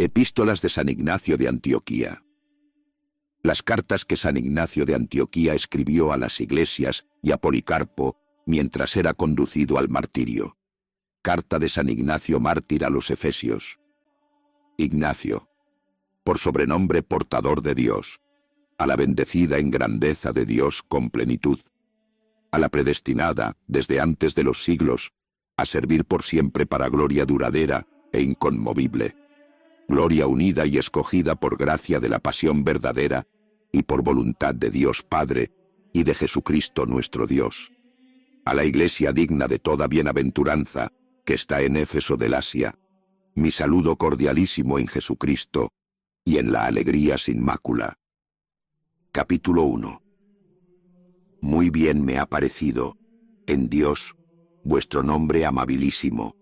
Epístolas de San Ignacio de Antioquía. Las cartas que San Ignacio de Antioquía escribió a las iglesias y a Policarpo mientras era conducido al martirio. Carta de San Ignacio mártir a los Efesios. Ignacio, por sobrenombre portador de Dios, a la bendecida en grandeza de Dios con plenitud, a la predestinada desde antes de los siglos, a servir por siempre para gloria duradera e inconmovible, gloria unida y escogida por gracia de la pasión verdadera y por voluntad de Dios Padre y de Jesucristo nuestro Dios. A la Iglesia digna de toda bienaventuranza, que está en Éfeso del Asia, mi saludo cordialísimo en Jesucristo y en la alegría sin mácula. Capítulo 1. Muy bien me ha parecido, en Dios, vuestro nombre amabilísimo,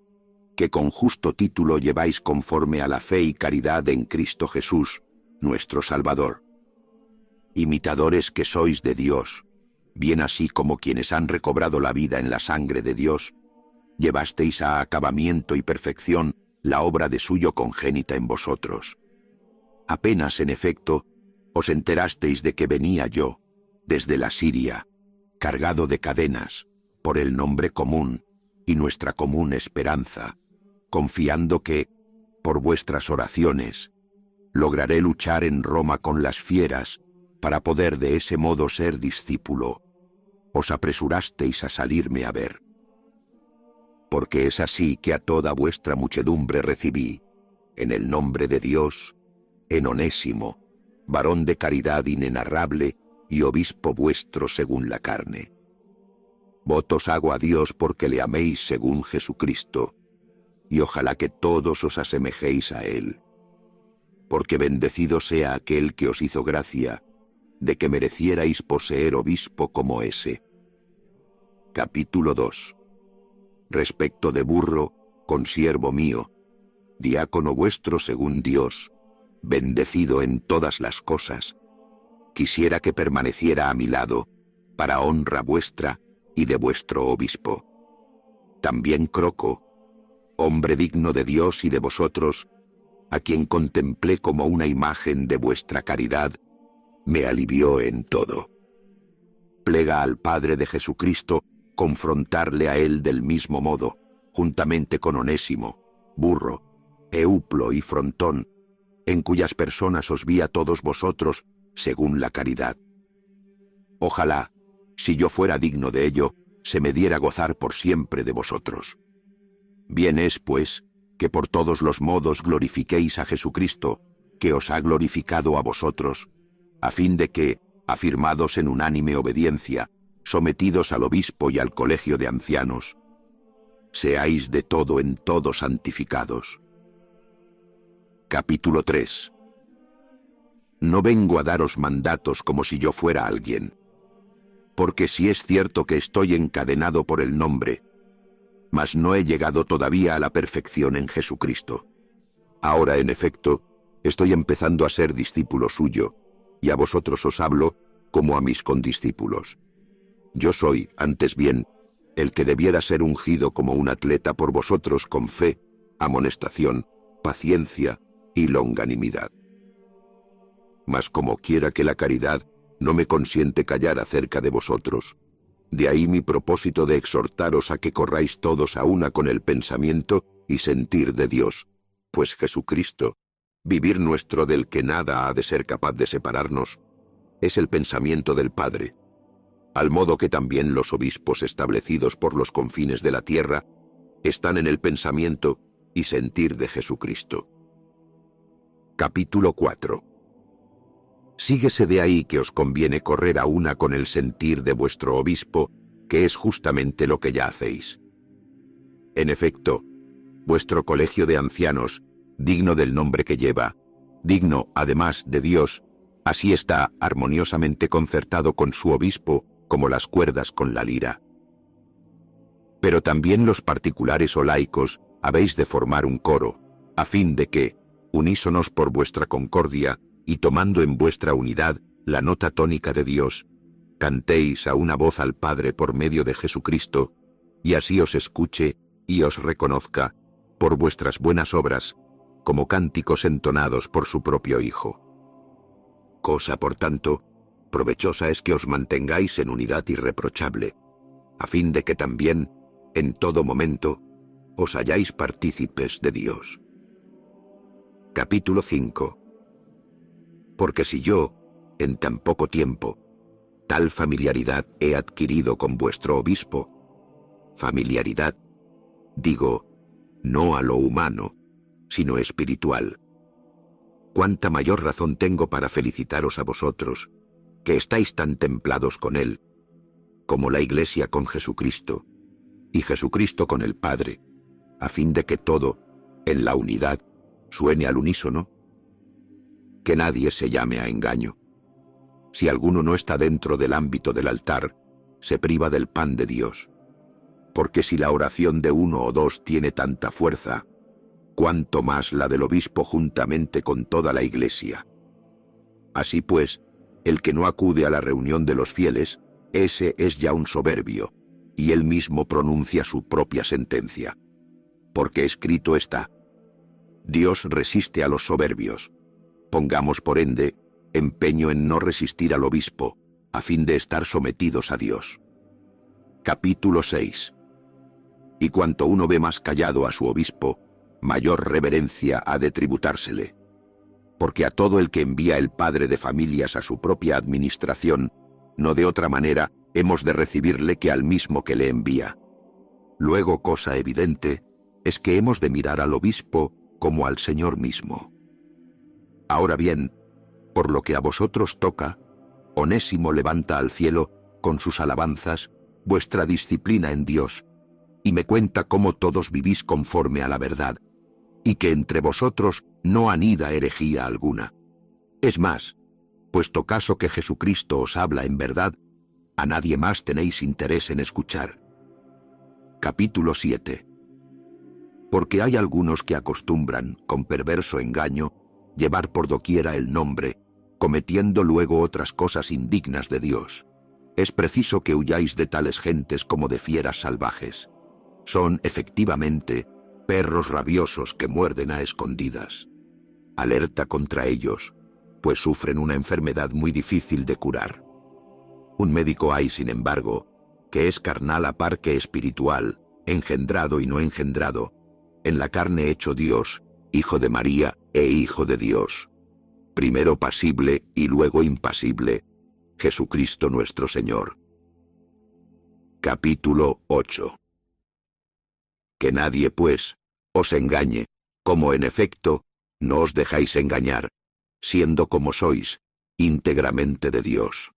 que con justo título lleváis conforme a la fe y caridad en Cristo Jesús, nuestro Salvador. Imitadores que sois de Dios, bien así como quienes han recobrado la vida en la sangre de Dios, llevasteis a acabamiento y perfección la obra de suyo congénita en vosotros. Apenas, en efecto, os enterasteis de que venía yo, desde la Siria, cargado de cadenas, por el nombre común y nuestra común esperanza, confiando que, por vuestras oraciones, lograré luchar en Roma con las fieras, para poder de ese modo ser discípulo. Os apresurasteis a salirme a ver. Porque es así que a toda vuestra muchedumbre recibí, en el nombre de Dios, en Onésimo, varón de caridad inenarrable y obispo vuestro según la carne. Votos hago a Dios porque le améis según Jesucristo, y ojalá que todos os asemejéis a Él. Porque bendecido sea aquel que os hizo gracia, de que merecierais poseer obispo como ese. Capítulo 2. Respecto de Burro, consiervo mío, diácono vuestro según Dios, bendecido en todas las cosas, quisiera que permaneciera a mi lado, para honra vuestra y de vuestro obispo. También Croco, hombre digno de Dios y de vosotros, a quien contemplé como una imagen de vuestra caridad, me alivió en todo. Plega al Padre de Jesucristo confrontarle a él del mismo modo, juntamente con Onésimo, Burro, Euplo y Frontón, en cuyas personas os vi a todos vosotros según la caridad. Ojalá, si yo fuera digno de ello, se me diera gozar por siempre de vosotros. Bien es, pues, que por todos los modos glorifiquéis a Jesucristo, que os ha glorificado a vosotros, a fin de que, afirmados en unánime obediencia, sometidos al obispo y al colegio de ancianos, seáis de todo en todo santificados. Capítulo 3. No vengo a daros mandatos como si yo fuera alguien, porque si es cierto que estoy encadenado por el nombre, mas no he llegado todavía a la perfección en Jesucristo. Ahora, en efecto, estoy empezando a ser discípulo suyo, y a vosotros os hablo como a mis condiscípulos. Yo soy, antes bien, el que debiera ser ungido como un atleta por vosotros con fe, amonestación, paciencia y longanimidad. Mas como quiera que la caridad no me consiente callar acerca de vosotros, de ahí mi propósito de exhortaros a que corráis todos a una con el pensamiento y sentir de Dios, pues Jesucristo, vivir nuestro del que nada ha de ser capaz de separarnos, es el pensamiento del Padre, al modo que también los obispos establecidos por los confines de la tierra están en el pensamiento y sentir de Jesucristo. Capítulo 4. Síguese de ahí que os conviene correr a una con el sentir de vuestro obispo, que es justamente lo que ya hacéis. En efecto, vuestro colegio de ancianos, digno del nombre que lleva, digno, además, de Dios, así está armoniosamente concertado con su obispo, como las cuerdas con la lira. Pero también los particulares o laicos habéis de formar un coro, a fin de que, unísonos por vuestra concordia, y tomando en vuestra unidad la nota tónica de Dios, cantéis a una voz al Padre por medio de Jesucristo, y así os escuche y os reconozca, por vuestras buenas obras, como cánticos entonados por su propio Hijo. Cosa, por tanto, provechosa es que os mantengáis en unidad irreprochable, a fin de que también, en todo momento, os halláis partícipes de Dios. Capítulo 5. Porque si yo, en tan poco tiempo, tal familiaridad he adquirido con vuestro obispo, familiaridad, digo, no a lo humano, sino espiritual, cuánta mayor razón tengo para felicitaros a vosotros, que estáis tan templados con él, como la Iglesia con Jesucristo, y Jesucristo con el Padre, a fin de que todo, en la unidad, suene al unísono. Que nadie se llame a engaño. Si alguno no está dentro del ámbito del altar, se priva del pan de Dios. Porque si la oración de uno o dos tiene tanta fuerza, cuánto más la del obispo juntamente con toda la Iglesia. Así pues, el que no acude a la reunión de los fieles, ese es ya un soberbio, y él mismo pronuncia su propia sentencia. Porque escrito está: Dios resiste a los soberbios. Pongamos, por ende, empeño en no resistir al obispo, a fin de estar sometidos a Dios. Capítulo 6. Y cuanto uno ve más callado a su obispo, mayor reverencia ha de tributársele. Porque a todo el que envía el padre de familias a su propia administración, no de otra manera hemos de recibirle que al mismo que le envía. Luego, cosa evidente, es que hemos de mirar al obispo como al Señor mismo. Ahora bien, por lo que a vosotros toca, Onésimo levanta al cielo, con sus alabanzas, vuestra disciplina en Dios, y me cuenta cómo todos vivís conforme a la verdad, y que entre vosotros no anida herejía alguna. Es más, puesto caso que Jesucristo os habla en verdad, a nadie más tenéis interés en escuchar. Capítulo 7. Porque hay algunos que acostumbran, con perverso engaño, llevar por doquiera el nombre, cometiendo luego otras cosas indignas de Dios. Es preciso que huyáis de tales gentes como de fieras salvajes. Son, efectivamente, perros rabiosos que muerden a escondidas. Alerta contra ellos, pues sufren una enfermedad muy difícil de curar. Un médico hay, sin embargo, que es carnal a par que espiritual, engendrado y no engendrado, en la carne hecho Dios, Hijo de María e Hijo de Dios, primero pasible y luego impasible, Jesucristo nuestro Señor. Capítulo 8. Que nadie, pues, os engañe, como en efecto, no os dejáis engañar, siendo como sois, íntegramente de Dios.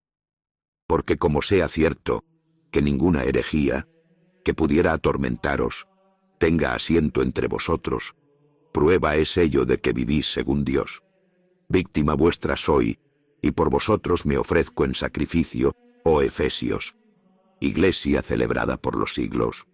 Porque como sea cierto, que ninguna herejía, que pudiera atormentaros, tenga asiento entre vosotros, prueba es ello de que vivís según Dios. Víctima vuestra soy, y por vosotros me ofrezco en sacrificio, oh Efesios, Iglesia celebrada por los siglos.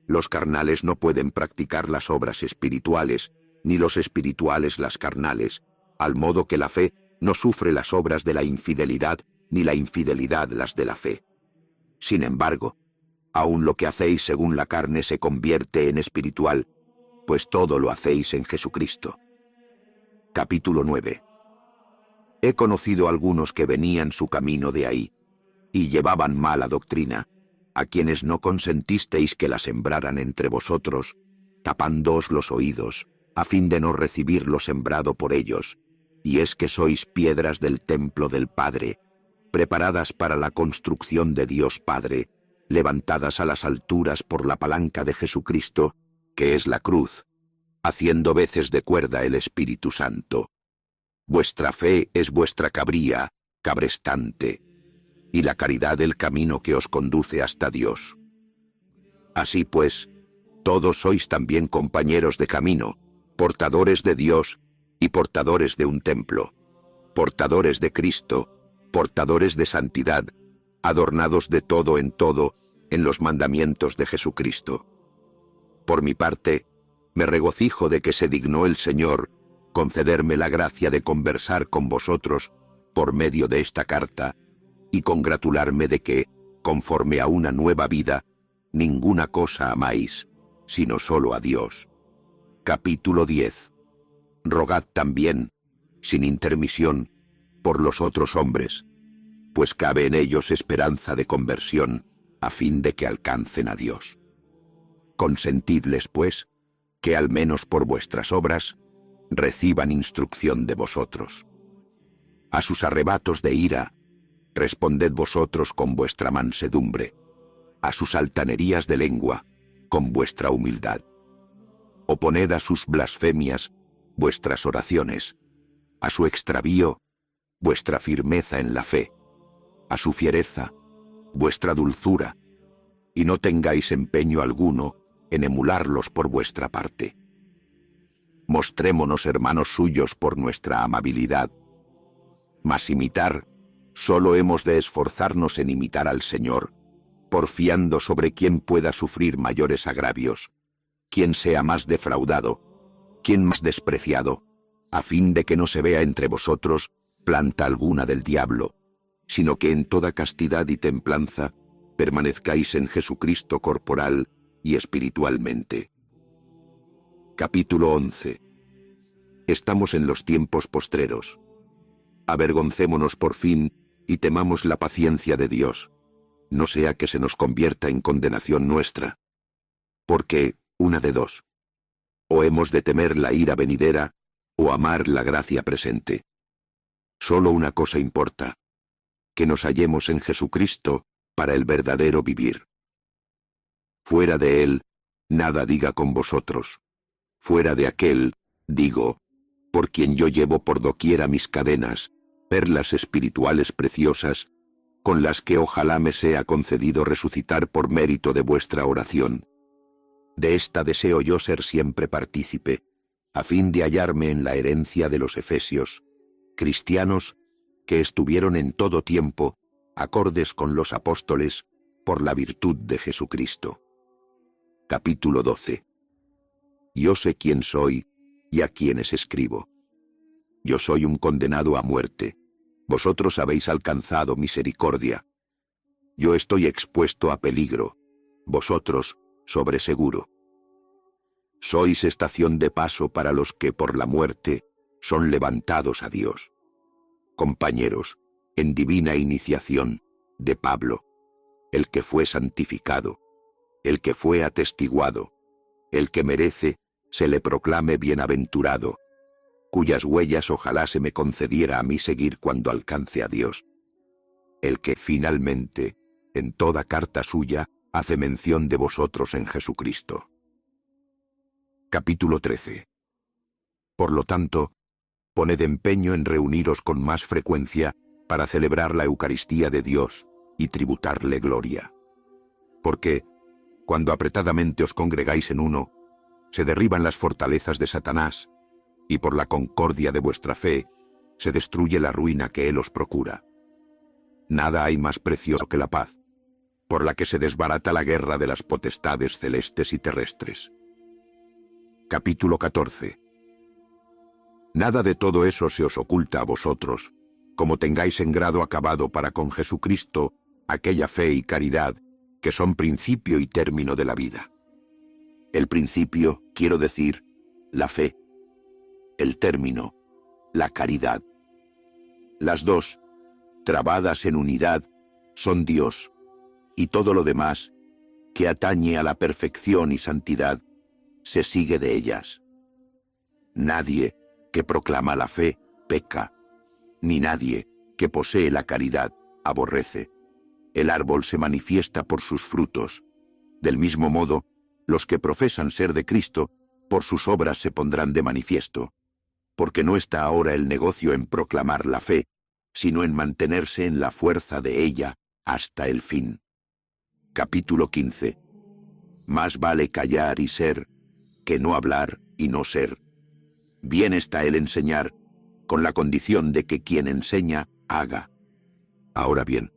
Los carnales no pueden practicar las obras espirituales, ni los espirituales las carnales, al modo que la fe no sufre las obras de la infidelidad, ni la infidelidad las de la fe. Sin embargo, aun lo que hacéis según la carne se convierte en espiritual, pues todo lo hacéis en Jesucristo. Capítulo 9. He conocido algunos que venían su camino de ahí, y llevaban mala doctrina, a quienes no consentisteis que la sembraran entre vosotros, tapándoos los oídos, a fin de no recibir lo sembrado por ellos, y es que sois piedras del templo del Padre, preparadas para la construcción de Dios Padre, levantadas a las alturas por la palanca de Jesucristo, que es la cruz, haciendo veces de cuerda el Espíritu Santo. Vuestra fe es vuestra cabría, cabrestante, y la caridad el camino que os conduce hasta Dios. Así pues, todos sois también compañeros de camino, portadores de Dios y portadores de un templo, portadores de Cristo, portadores de santidad, adornados de todo en los mandamientos de Jesucristo. Por mi parte, me regocijo de que se dignó el Señor concederme la gracia de conversar con vosotros por medio de esta carta, y congratularme de que, conforme a una nueva vida, ninguna cosa amáis, sino solo a Dios. Capítulo 10. Rogad también, sin intermisión, por los otros hombres, pues cabe en ellos esperanza de conversión, a fin de que alcancen a Dios. Consentidles, pues, que al menos por vuestras obras reciban instrucción de vosotros. A sus arrebatos de ira, responded vosotros con vuestra mansedumbre, a sus altanerías de lengua, con vuestra humildad. Oponed a sus blasfemias vuestras oraciones, a su extravío, vuestra firmeza en la fe, a su fiereza, vuestra dulzura, y no tengáis empeño alguno en emularlos por vuestra parte. Mostrémonos hermanos suyos por nuestra amabilidad, mas imitar, solo hemos de esforzarnos en imitar al Señor, porfiando sobre quien pueda sufrir mayores agravios, quien sea más defraudado, quien más despreciado, a fin de que no se vea entre vosotros planta alguna del diablo, sino que en toda castidad y templanza permanezcáis en Jesucristo corporal y espiritualmente. Capítulo 11. Estamos en los tiempos postreros. Avergoncémonos por fin y temamos la paciencia de Dios, no sea que se nos convierta en condenación nuestra. Porque, una de dos: o hemos de temer la ira venidera, o amar la gracia presente. Solo una cosa importa: que nos hallemos en Jesucristo para el verdadero vivir. Fuera de Él, nada diga con vosotros. Fuera de aquel, digo, por quien yo llevo por doquiera mis cadenas, perlas espirituales preciosas, con las que ojalá me sea concedido resucitar por mérito de vuestra oración. De esta deseo yo ser siempre partícipe, a fin de hallarme en la herencia de los efesios, cristianos que estuvieron en todo tiempo acordes con los apóstoles por la virtud de Jesucristo. Capítulo 12. Yo sé quién soy y a quienes escribo. Yo soy un condenado a muerte, vosotros habéis alcanzado misericordia. Yo estoy expuesto a peligro, vosotros sobre seguro. Sois estación de paso para los que por la muerte son levantados a Dios. Compañeros, en divina iniciación, de Pablo, el que fue santificado, el que fue atestiguado, el que merece, se le proclame bienaventurado, cuyas huellas ojalá se me concediera a mí seguir cuando alcance a Dios. El que finalmente, en toda carta suya, hace mención de vosotros en Jesucristo. Capítulo 13. Por lo tanto, poned empeño en reuniros con más frecuencia para celebrar la Eucaristía de Dios y tributarle gloria. Porque, cuando apretadamente os congregáis en uno, se derriban las fortalezas de Satanás, y por la concordia de vuestra fe se destruye la ruina que él os procura. Nada hay más precioso que la paz, por la que se desbarata la guerra de las potestades celestes y terrestres. Capítulo 14. Nada de todo eso se os oculta a vosotros, como tengáis en grado acabado para con Jesucristo aquella fe y caridad que son principio y término de la vida. El principio, quiero decir, la fe. El término, la caridad. Las dos, trabadas en unidad, son Dios, y todo lo demás, que atañe a la perfección y santidad, se sigue de ellas. Nadie que proclama la fe peca, ni nadie que posee la caridad aborrece. El árbol se manifiesta por sus frutos. Del mismo modo, los que profesan ser de Cristo, por sus obras se pondrán de manifiesto, porque no está ahora el negocio en proclamar la fe, sino en mantenerse en la fuerza de ella hasta el fin. Capítulo 15. Más vale callar y ser, que no hablar y no ser. Bien está el enseñar, con la condición de que quien enseña, haga. Ahora bien,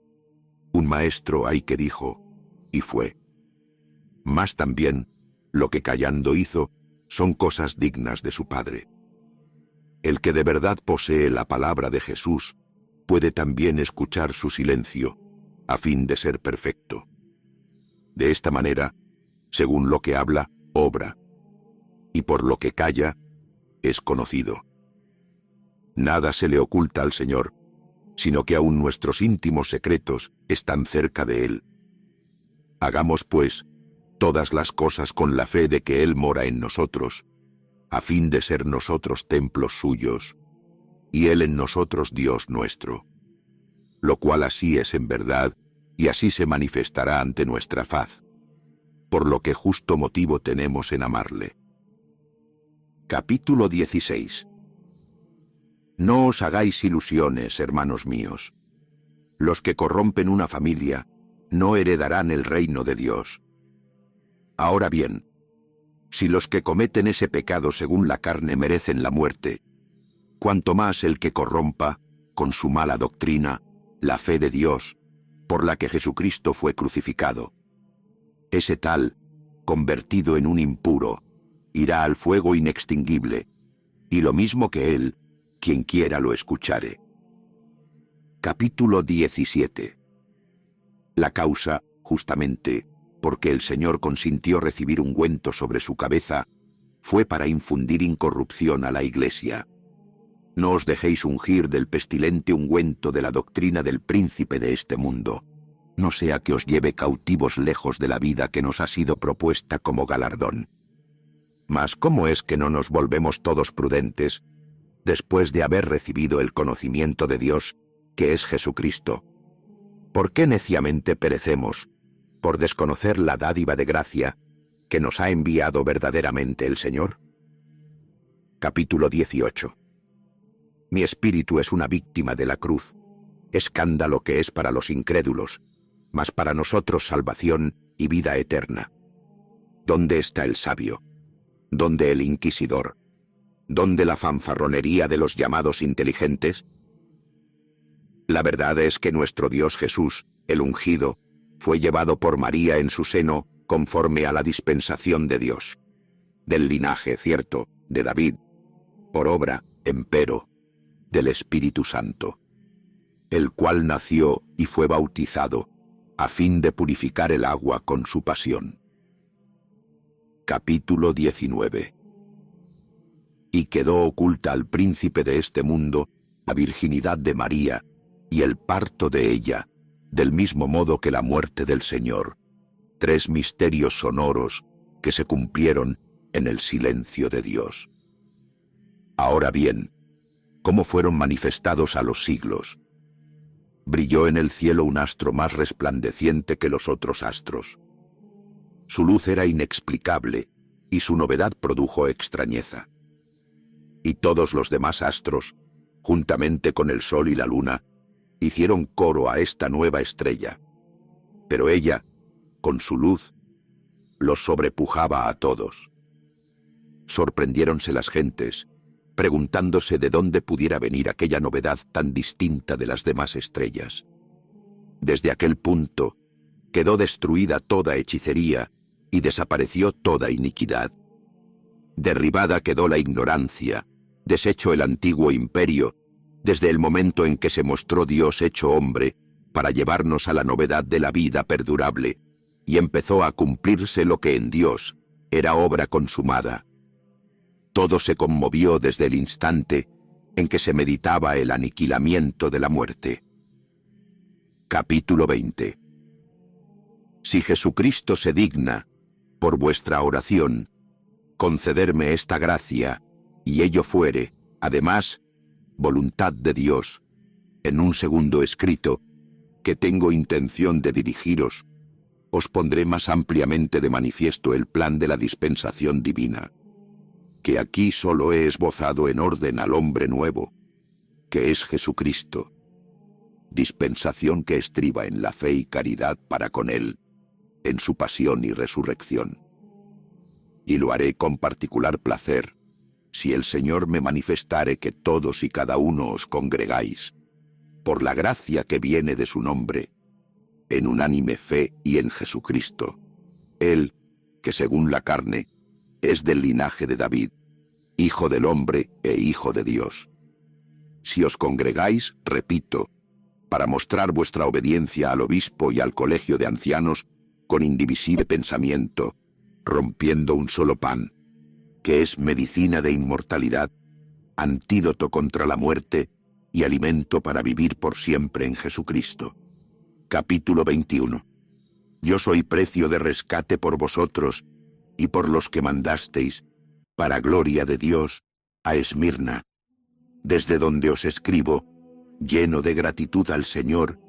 un maestro hay que dijo, y fue. Mas también, lo que callando hizo, son cosas dignas de su padre. El que de verdad posee la palabra de Jesús, puede también escuchar su silencio, a fin de ser perfecto. De esta manera, según lo que habla, obra, y por lo que calla, es conocido. Nada se le oculta al Señor, sino que aun nuestros íntimos secretos están cerca de Él. Hagamos, pues, todas las cosas con la fe de que Él mora en nosotros, a fin de ser nosotros templos suyos, y Él en nosotros Dios nuestro. Lo cual así es en verdad, y así se manifestará ante nuestra faz, por lo que justo motivo tenemos en amarle. Capítulo 16. No os hagáis ilusiones, hermanos míos. Los que corrompen una familia no heredarán el reino de Dios. Ahora bien, si los que cometen ese pecado según la carne merecen la muerte, cuanto más el que corrompa, con su mala doctrina, la fe de Dios, por la que Jesucristo fue crucificado. Ese tal, convertido en un impuro, irá al fuego inextinguible, y lo mismo que él, quien quiera lo escuchare. Capítulo 17. La causa, justamente, porque el Señor consintió recibir ungüento sobre su cabeza, fue para infundir incorrupción a la Iglesia. No os dejéis ungir del pestilente ungüento de la doctrina del príncipe de este mundo, no sea que os lleve cautivos lejos de la vida que nos ha sido propuesta como galardón. Mas ¿cómo es que no nos volvemos todos prudentes, después de haber recibido el conocimiento de Dios, que es Jesucristo? ¿Por qué neciamente perecemos, por desconocer la dádiva de gracia que nos ha enviado verdaderamente el Señor? Capítulo 18. Mi espíritu es una víctima de la cruz, escándalo que es para los incrédulos, mas para nosotros salvación y vida eterna. ¿Dónde está el sabio? ¿Dónde el inquisidor? ¿Dónde la fanfarronería de los llamados inteligentes? La verdad es que nuestro Dios Jesús, el ungido, fue llevado por María en su seno conforme a la dispensación de Dios. Del linaje, cierto, de David, por obra, empero, del Espíritu Santo, el cual nació y fue bautizado, a fin de purificar el agua con su pasión. Capítulo 19. Y quedó oculta al príncipe de este mundo la virginidad de María y el parto de ella, del mismo modo que la muerte del Señor, 3 misterios sonoros que se cumplieron en el silencio de Dios. Ahora bien, ¿cómo fueron manifestados a los siglos? Brilló en el cielo un astro más resplandeciente que los otros astros. Su luz era inexplicable, y su novedad produjo extrañeza. Y todos los demás astros, juntamente con el sol y la luna, hicieron coro a esta nueva estrella. Pero ella, con su luz, los sobrepujaba a todos. Sorprendiéronse las gentes, preguntándose de dónde pudiera venir aquella novedad tan distinta de las demás estrellas. Desde aquel punto, quedó destruida toda hechicería y desapareció toda iniquidad. Derribada quedó la ignorancia, deshecho el antiguo imperio, desde el momento en que se mostró Dios hecho hombre, para llevarnos a la novedad de la vida perdurable, y empezó a cumplirse lo que en Dios era obra consumada. Todo se conmovió desde el instante en que se meditaba el aniquilamiento de la muerte. Capítulo 20. Si Jesucristo se digna, por vuestra oración, concederme esta gracia, y ello fuere, además, voluntad de Dios, en un segundo escrito, que tengo intención de dirigiros, os pondré más ampliamente de manifiesto el plan de la dispensación divina, que aquí solo he esbozado en orden al hombre nuevo, que es Jesucristo, dispensación que estriba en la fe y caridad para con él, en su pasión y resurrección. Y lo haré con particular placer, si el Señor me manifestare que todos y cada uno os congregáis, por la gracia que viene de su nombre, en unánime fe y en Jesucristo, él, que según la carne, es del linaje de David, hijo del hombre e hijo de Dios. Si os congregáis, repito, para mostrar vuestra obediencia al obispo y al colegio de ancianos, con indivisible pensamiento, rompiendo un solo pan, que es medicina de inmortalidad, antídoto contra la muerte y alimento para vivir por siempre en Jesucristo. Capítulo 21. Yo soy precio de rescate por vosotros y por los que mandasteis, para gloria de Dios, a Esmirna, desde donde os escribo, lleno de gratitud al Señor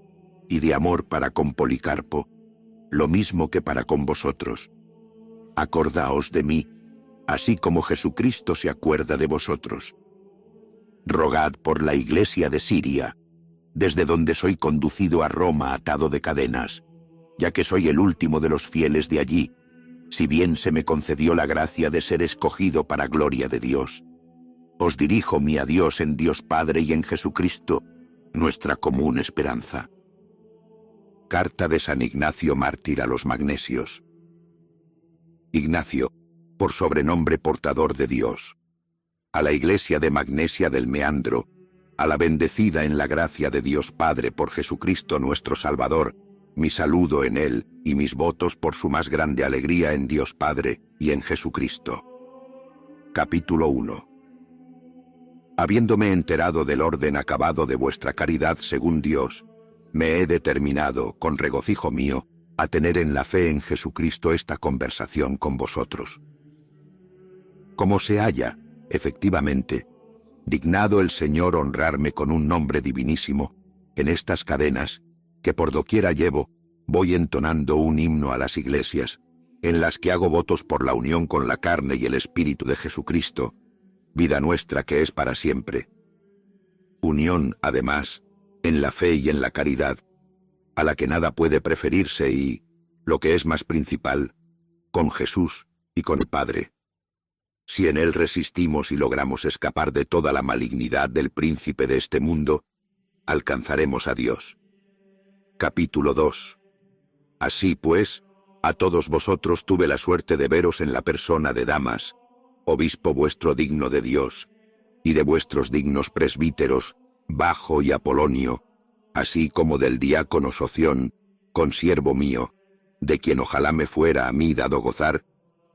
y de amor para con Policarpo, lo mismo que para con vosotros. Acordaos de mí, así como Jesucristo se acuerda de vosotros. Rogad por la iglesia de Siria, desde donde soy conducido a Roma atado de cadenas, ya que soy el último de los fieles de allí, si bien se me concedió la gracia de ser escogido para gloria de Dios. Os dirijo mi adiós en Dios Padre y en Jesucristo, nuestra común esperanza. Carta de San Ignacio Mártir a los Magnesios. Ignacio, por sobrenombre portador de Dios. A la iglesia de Magnesia del Meandro, a la bendecida en la gracia de Dios Padre por Jesucristo nuestro Salvador, mi saludo en Él y mis votos por su más grande alegría en Dios Padre y en Jesucristo. Capítulo 1. Habiéndome enterado del orden acabado de vuestra caridad según Dios, me he determinado, con regocijo mío, a tener en la fe en Jesucristo esta conversación con vosotros. Como se halla, efectivamente, dignado el Señor honrarme con un nombre divinísimo, en estas cadenas, que por doquiera llevo, voy entonando un himno a las iglesias, en las que hago votos por la unión con la carne y el Espíritu de Jesucristo, vida nuestra que es para siempre. Unión, además, en la fe y en la caridad, a la que nada puede preferirse y, lo que es más principal, con Jesús y con el Padre. Si en Él resistimos y logramos escapar de toda la malignidad del príncipe de este mundo, alcanzaremos a Dios. Capítulo 2. Así pues, a todos vosotros tuve la suerte de veros en la persona de Damas, obispo vuestro digno de Dios, y de vuestros dignos presbíteros, Bajo y Apolonio, así como del diácono Soción, consiervo mío, de quien ojalá me fuera a mí dado gozar,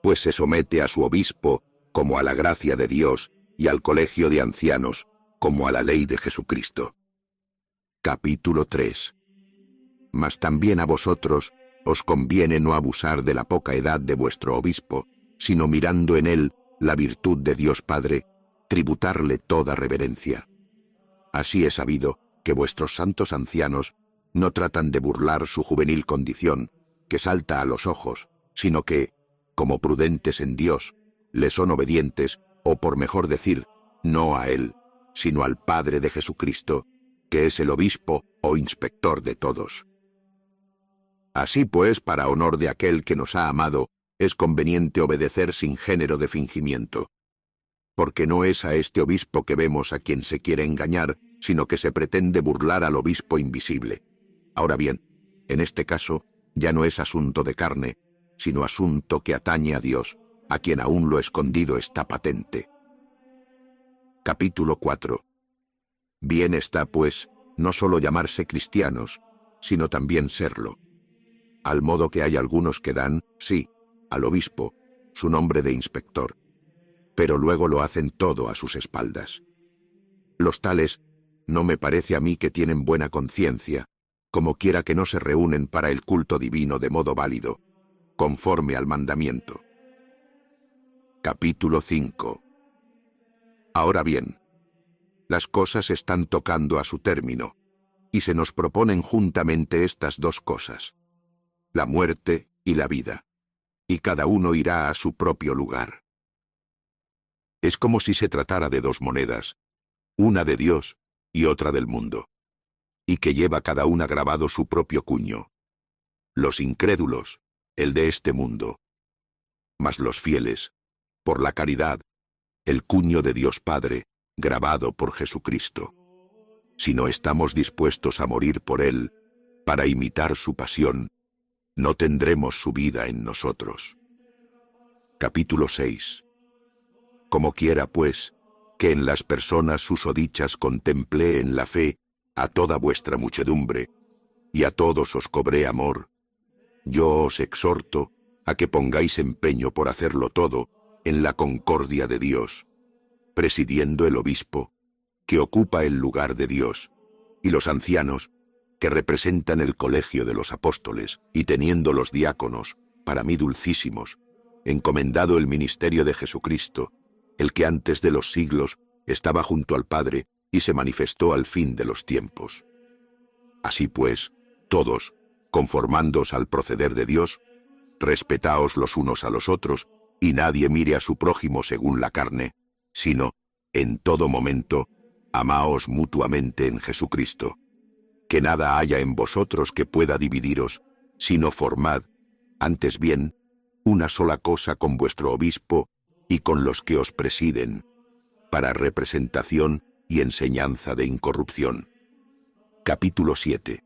pues se somete a su obispo, como a la gracia de Dios, y al colegio de ancianos, como a la ley de Jesucristo. Capítulo 3. Mas también a vosotros os conviene no abusar de la poca edad de vuestro obispo, sino mirando en él la virtud de Dios Padre, tributarle toda reverencia. Así he sabido que vuestros santos ancianos no tratan de burlar su juvenil condición, que salta a los ojos, sino que, como prudentes en Dios, le son obedientes, o por mejor decir, no a él, sino al Padre de Jesucristo, que es el obispo o inspector de todos. Así pues, para honor de aquel que nos ha amado, es conveniente obedecer sin género de fingimiento. Porque no es a este obispo que vemos a quien se quiere engañar, sino que se pretende burlar al obispo invisible. Ahora bien, en este caso, ya no es asunto de carne, sino asunto que atañe a Dios, a quien aún lo escondido está patente. Capítulo 4. Bien está, pues, no solo llamarse cristianos, sino también serlo. Al modo que hay algunos que dan, sí, al obispo, su nombre de inspector, pero luego lo hacen todo a sus espaldas. Los tales, no me parece a mí que tienen buena conciencia, como quiera que no se reúnen para el culto divino de modo válido, conforme al mandamiento. Capítulo 5. Ahora bien, las cosas están tocando a su término, y se nos proponen juntamente estas dos cosas, la muerte y la vida, y cada uno irá a su propio lugar. Es como si se tratara de dos monedas, una de Dios y otra del mundo, y que lleva cada una grabado su propio cuño. Los incrédulos, el de este mundo, mas los fieles, por la caridad, el cuño de Dios Padre, grabado por Jesucristo. Si no estamos dispuestos a morir por Él, para imitar su pasión, no tendremos su vida en nosotros. Capítulo 6. Como quiera, pues, que en las personas susodichas contemplé en la fe a toda vuestra muchedumbre, y a todos os cobré amor, yo os exhorto a que pongáis empeño por hacerlo todo, en la concordia de Dios, presidiendo el obispo, que ocupa el lugar de Dios, y los ancianos, que representan el colegio de los apóstoles, y teniendo los diáconos, para mí dulcísimos, encomendado el ministerio de Jesucristo, el que antes de los siglos estaba junto al Padre y se manifestó al fin de los tiempos. Así pues, todos, conformándoos al proceder de Dios, respetaos los unos a los otros, y nadie mire a su prójimo según la carne, sino, en todo momento, amaos mutuamente en Jesucristo. Que nada haya en vosotros que pueda dividiros, sino formad, antes bien, una sola cosa con vuestro obispo y con los que os presiden, para representación y enseñanza de incorrupción. Capítulo 7.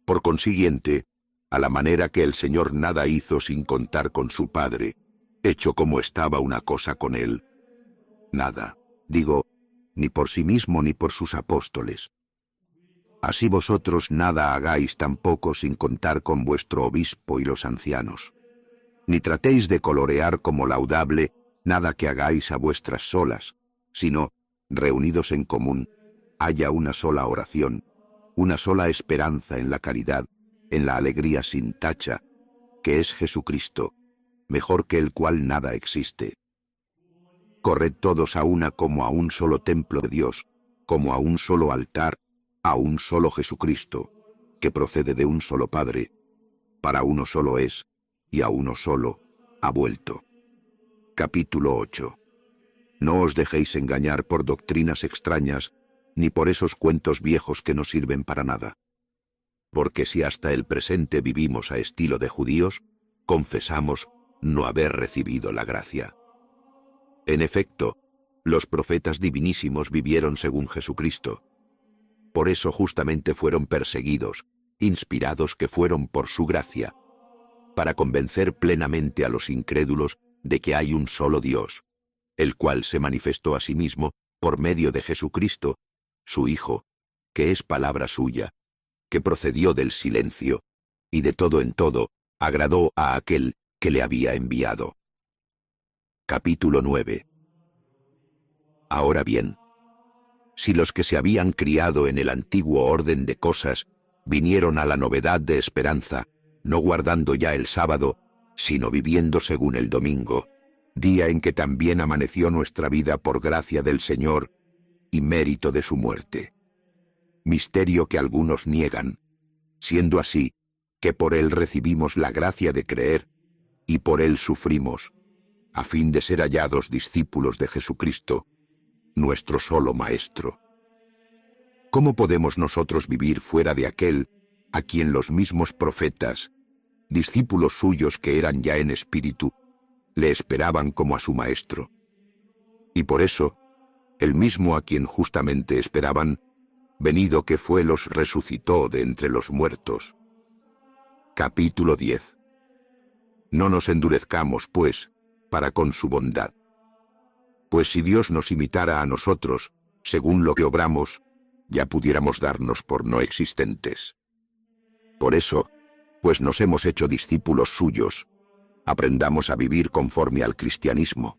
Por consiguiente, a la manera que el Señor nada hizo sin contar con su Padre, hecho como estaba una cosa con él, nada, digo, ni por sí mismo ni por sus apóstoles. Así vosotros nada hagáis tampoco sin contar con vuestro obispo y los ancianos. Ni tratéis de colorear como laudable nada que hagáis a vuestras solas, sino, reunidos en común, haya una sola oración, una sola esperanza en la caridad, en la alegría sin tacha, que es Jesucristo, mejor que el cual nada existe. Corred todos a una como a un solo templo de Dios, como a un solo altar, a un solo Jesucristo, que procede de un solo Padre, para uno solo es, y a uno solo ha vuelto. Capítulo 8. No os dejéis engañar por doctrinas extrañas, ni por esos cuentos viejos que no sirven para nada. Porque si hasta el presente vivimos a estilo de judíos, confesamos no haber recibido la gracia. En efecto, los profetas divinísimos vivieron según Jesucristo. Por eso justamente fueron perseguidos, inspirados que fueron por su gracia, para convencer plenamente a los incrédulos de que hay un solo Dios, el cual se manifestó a sí mismo por medio de Jesucristo, su Hijo, que es palabra suya, que procedió del silencio, y de todo en todo agradó a aquel que le había enviado. Capítulo 9. Ahora bien, si los que se habían criado en el antiguo orden de cosas vinieron a la novedad de esperanza, no guardando ya el sábado, sino viviendo según el domingo, día en que también amaneció nuestra vida por gracia del Señor y mérito de su muerte. Misterio que algunos niegan, siendo así que por él recibimos la gracia de creer y por él sufrimos, a fin de ser hallados discípulos de Jesucristo, nuestro solo Maestro. ¿Cómo podemos nosotros vivir fuera de aquel a quien los mismos profetas, discípulos suyos que eran ya en espíritu, le esperaban como a su Maestro? Y por eso, el mismo a quien justamente esperaban, venido que fue, los resucitó de entre los muertos. Capítulo 10. No nos endurezcamos, pues, para con su bondad. Pues si Dios nos imitara a nosotros, según lo que obramos, ya pudiéramos darnos por no existentes. Por eso, pues nos hemos hecho discípulos suyos, aprendamos a vivir conforme al cristianismo.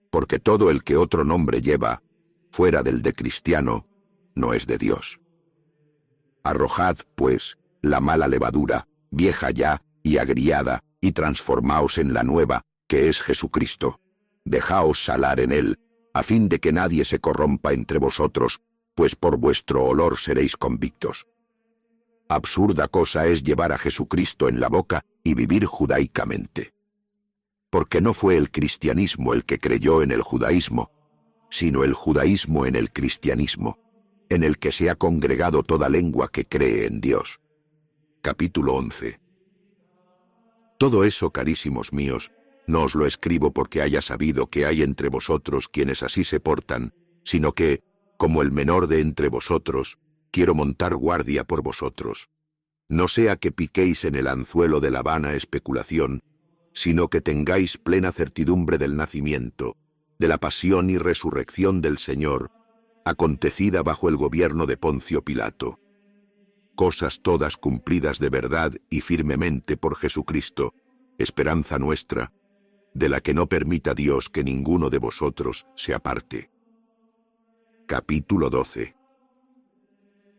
Porque todo el que otro nombre lleva, fuera del de cristiano, no es de Dios. Arrojad, pues, la mala levadura, vieja ya y agriada, y transformaos en la nueva, que es Jesucristo. Dejaos salar en él, a fin de que nadie se corrompa entre vosotros, pues por vuestro olor seréis convictos. Absurda cosa es llevar a Jesucristo en la boca y vivir judaicamente. Porque no fue el cristianismo el que creyó en el judaísmo, sino el judaísmo en el cristianismo, en el que se ha congregado toda lengua que cree en Dios. Capítulo 11. Todo eso, carísimos míos, no os lo escribo porque haya sabido que hay entre vosotros quienes así se portan, sino que, como el menor de entre vosotros, quiero montar guardia por vosotros. No sea que piquéis en el anzuelo de la vana especulación, sino que tengáis plena certidumbre del nacimiento, de la pasión y resurrección del Señor, acontecida bajo el gobierno de Poncio Pilato. Cosas todas cumplidas de verdad y firmemente por Jesucristo, esperanza nuestra, de la que no permita Dios que ninguno de vosotros se aparte. Capítulo 12.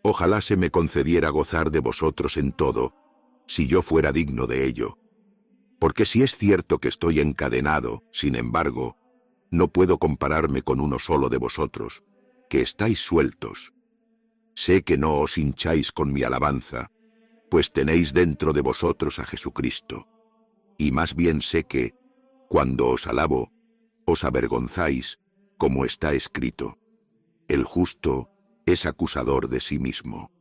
Ojalá se me concediera gozar de vosotros en todo, si yo fuera digno de ello. Porque si es cierto que estoy encadenado, sin embargo, no puedo compararme con uno solo de vosotros, que estáis sueltos. Sé que no os hincháis con mi alabanza, pues tenéis dentro de vosotros a Jesucristo. Y más bien sé que, cuando os alabo, os avergonzáis, como está escrito: el justo es acusador de sí mismo.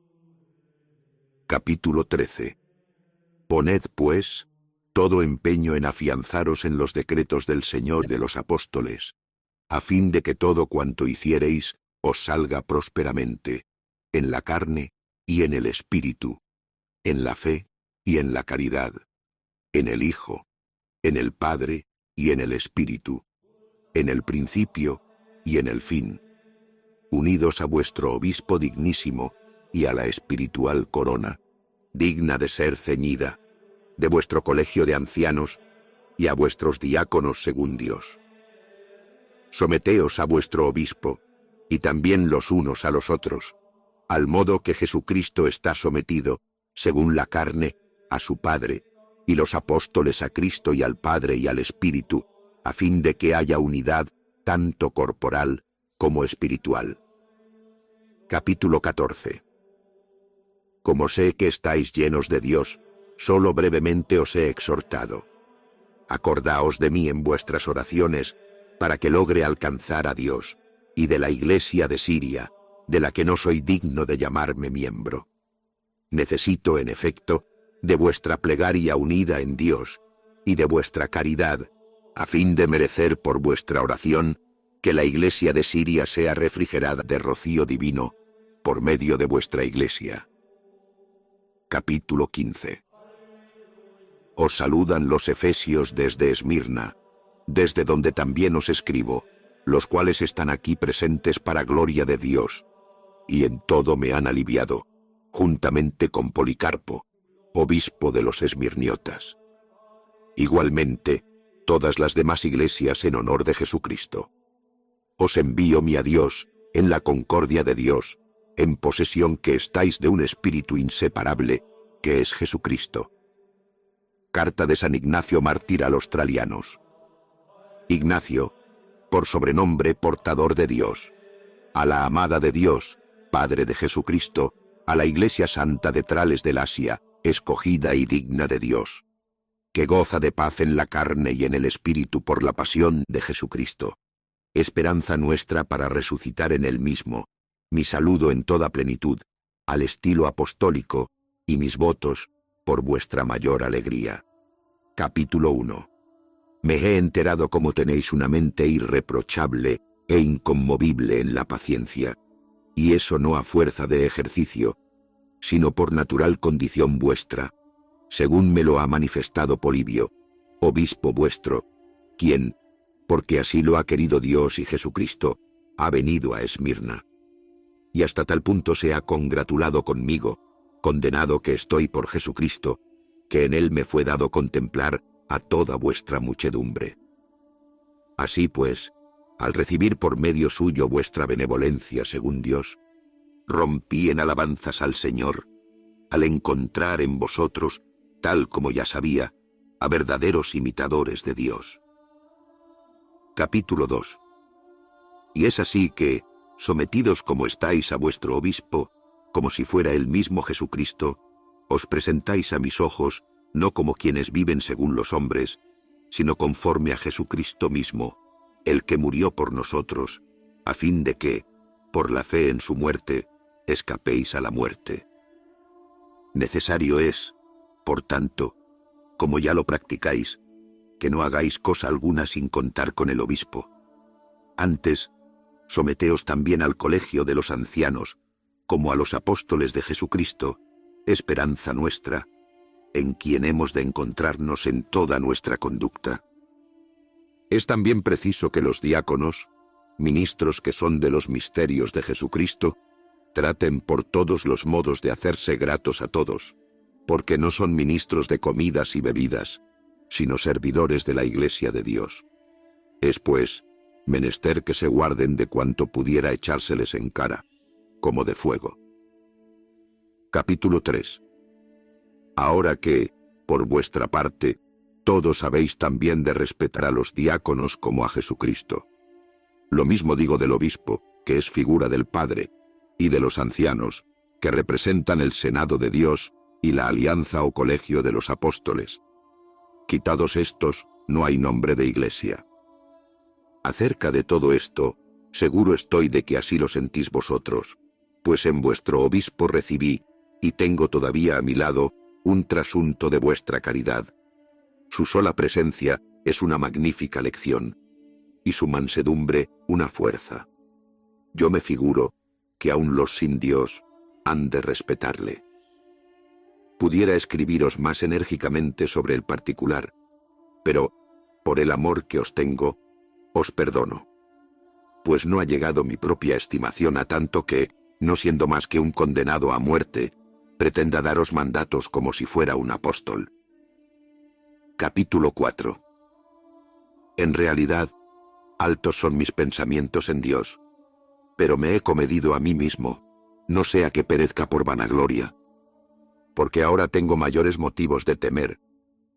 Capítulo 13. Poned, pues, todo empeño en afianzaros en los decretos del Señor de los apóstoles, a fin de que todo cuanto hiciereis os salga prósperamente, en la carne y en el espíritu, en la fe y en la caridad, en el Hijo, en el Padre y en el Espíritu, en el principio y en el fin, unidos a vuestro obispo dignísimo y a la espiritual corona, digna de ser ceñida, de vuestro colegio de ancianos y a vuestros diáconos según Dios. Someteos a vuestro obispo, y también los unos a los otros, al modo que Jesucristo está sometido, según la carne, a su Padre, y los apóstoles a Cristo y al Padre y al Espíritu, a fin de que haya unidad tanto corporal como espiritual. Capítulo 14. Como sé que estáis llenos de Dios, solo brevemente os he exhortado. Acordaos de mí en vuestras oraciones, para que logre alcanzar a Dios, y de la Iglesia de Siria, de la que no soy digno de llamarme miembro. Necesito, en efecto, de vuestra plegaria unida en Dios, y de vuestra caridad, a fin de merecer por vuestra oración que la Iglesia de Siria sea refrigerada de rocío divino, por medio de vuestra Iglesia. Capítulo 15. Os saludan los efesios desde Esmirna, desde donde también os escribo, los cuales están aquí presentes para gloria de Dios, y en todo me han aliviado, juntamente con Policarpo, obispo de los esmirniotas. Igualmente, todas las demás iglesias en honor de Jesucristo. Os envío mi adiós, en la concordia de Dios, en posesión que estáis de un espíritu inseparable, que es Jesucristo. Carta de San Ignacio Mártir a los Tralianos. Ignacio, por sobrenombre portador de Dios, a la amada de Dios, Padre de Jesucristo, a la Iglesia Santa de Trales del Asia, escogida y digna de Dios, que goza de paz en la carne y en el espíritu por la pasión de Jesucristo, esperanza nuestra para resucitar en él mismo, mi saludo en toda plenitud, al estilo apostólico, y mis votos, por vuestra mayor alegría. Capítulo 1. Me he enterado cómo tenéis una mente irreprochable e inconmovible en la paciencia, y eso no a fuerza de ejercicio, sino por natural condición vuestra, según me lo ha manifestado Polibio, obispo vuestro, quien, porque así lo ha querido Dios y Jesucristo, ha venido a Esmirna. Y hasta tal punto se ha congratulado conmigo, condenado que estoy por Jesucristo, que en él me fue dado contemplar a toda vuestra muchedumbre. Así pues, al recibir por medio suyo vuestra benevolencia según Dios, rompí en alabanzas al Señor, al encontrar en vosotros, tal como ya sabía, a verdaderos imitadores de Dios. Capítulo 2. Y es así que, sometidos como estáis a vuestro obispo, como si fuera el mismo Jesucristo, os presentáis a mis ojos, no como quienes viven según los hombres, sino conforme a Jesucristo mismo, el que murió por nosotros, a fin de que, por la fe en su muerte, escapéis a la muerte. Necesario es, por tanto, como ya lo practicáis, que no hagáis cosa alguna sin contar con el obispo. Antes, someteos también al colegio de los ancianos, como a los apóstoles de Jesucristo, esperanza nuestra, en quien hemos de encontrarnos en toda nuestra conducta. Es también preciso que los diáconos, ministros que son de los misterios de Jesucristo, traten por todos los modos de hacerse gratos a todos, porque no son ministros de comidas y bebidas, sino servidores de la Iglesia de Dios. Es, pues, menester que se guarden de cuanto pudiera echárseles en cara, como de fuego. Capítulo 3. Ahora que, por vuestra parte, todos habéis también de respetar a los diáconos como a Jesucristo. Lo mismo digo del obispo, que es figura del Padre, y de los ancianos, que representan el Senado de Dios y la alianza o colegio de los apóstoles. Quitados estos, no hay nombre de iglesia. Acerca de todo esto, seguro estoy de que así lo sentís vosotros, pues en vuestro obispo recibí, y tengo todavía a mi lado, un trasunto de vuestra caridad. Su sola presencia es una magnífica lección, y su mansedumbre una fuerza. Yo me figuro que aun los sin Dios han de respetarle. Pudiera escribiros más enérgicamente sobre el particular, pero, por el amor que os tengo, os perdono. Pues no ha llegado mi propia estimación a tanto que, no siendo más que un condenado a muerte, pretenda daros mandatos como si fuera un apóstol. Capítulo 4. En realidad, altos son mis pensamientos en Dios, pero me he comedido a mí mismo, no sea que perezca por vanagloria, porque ahora tengo mayores motivos de temer,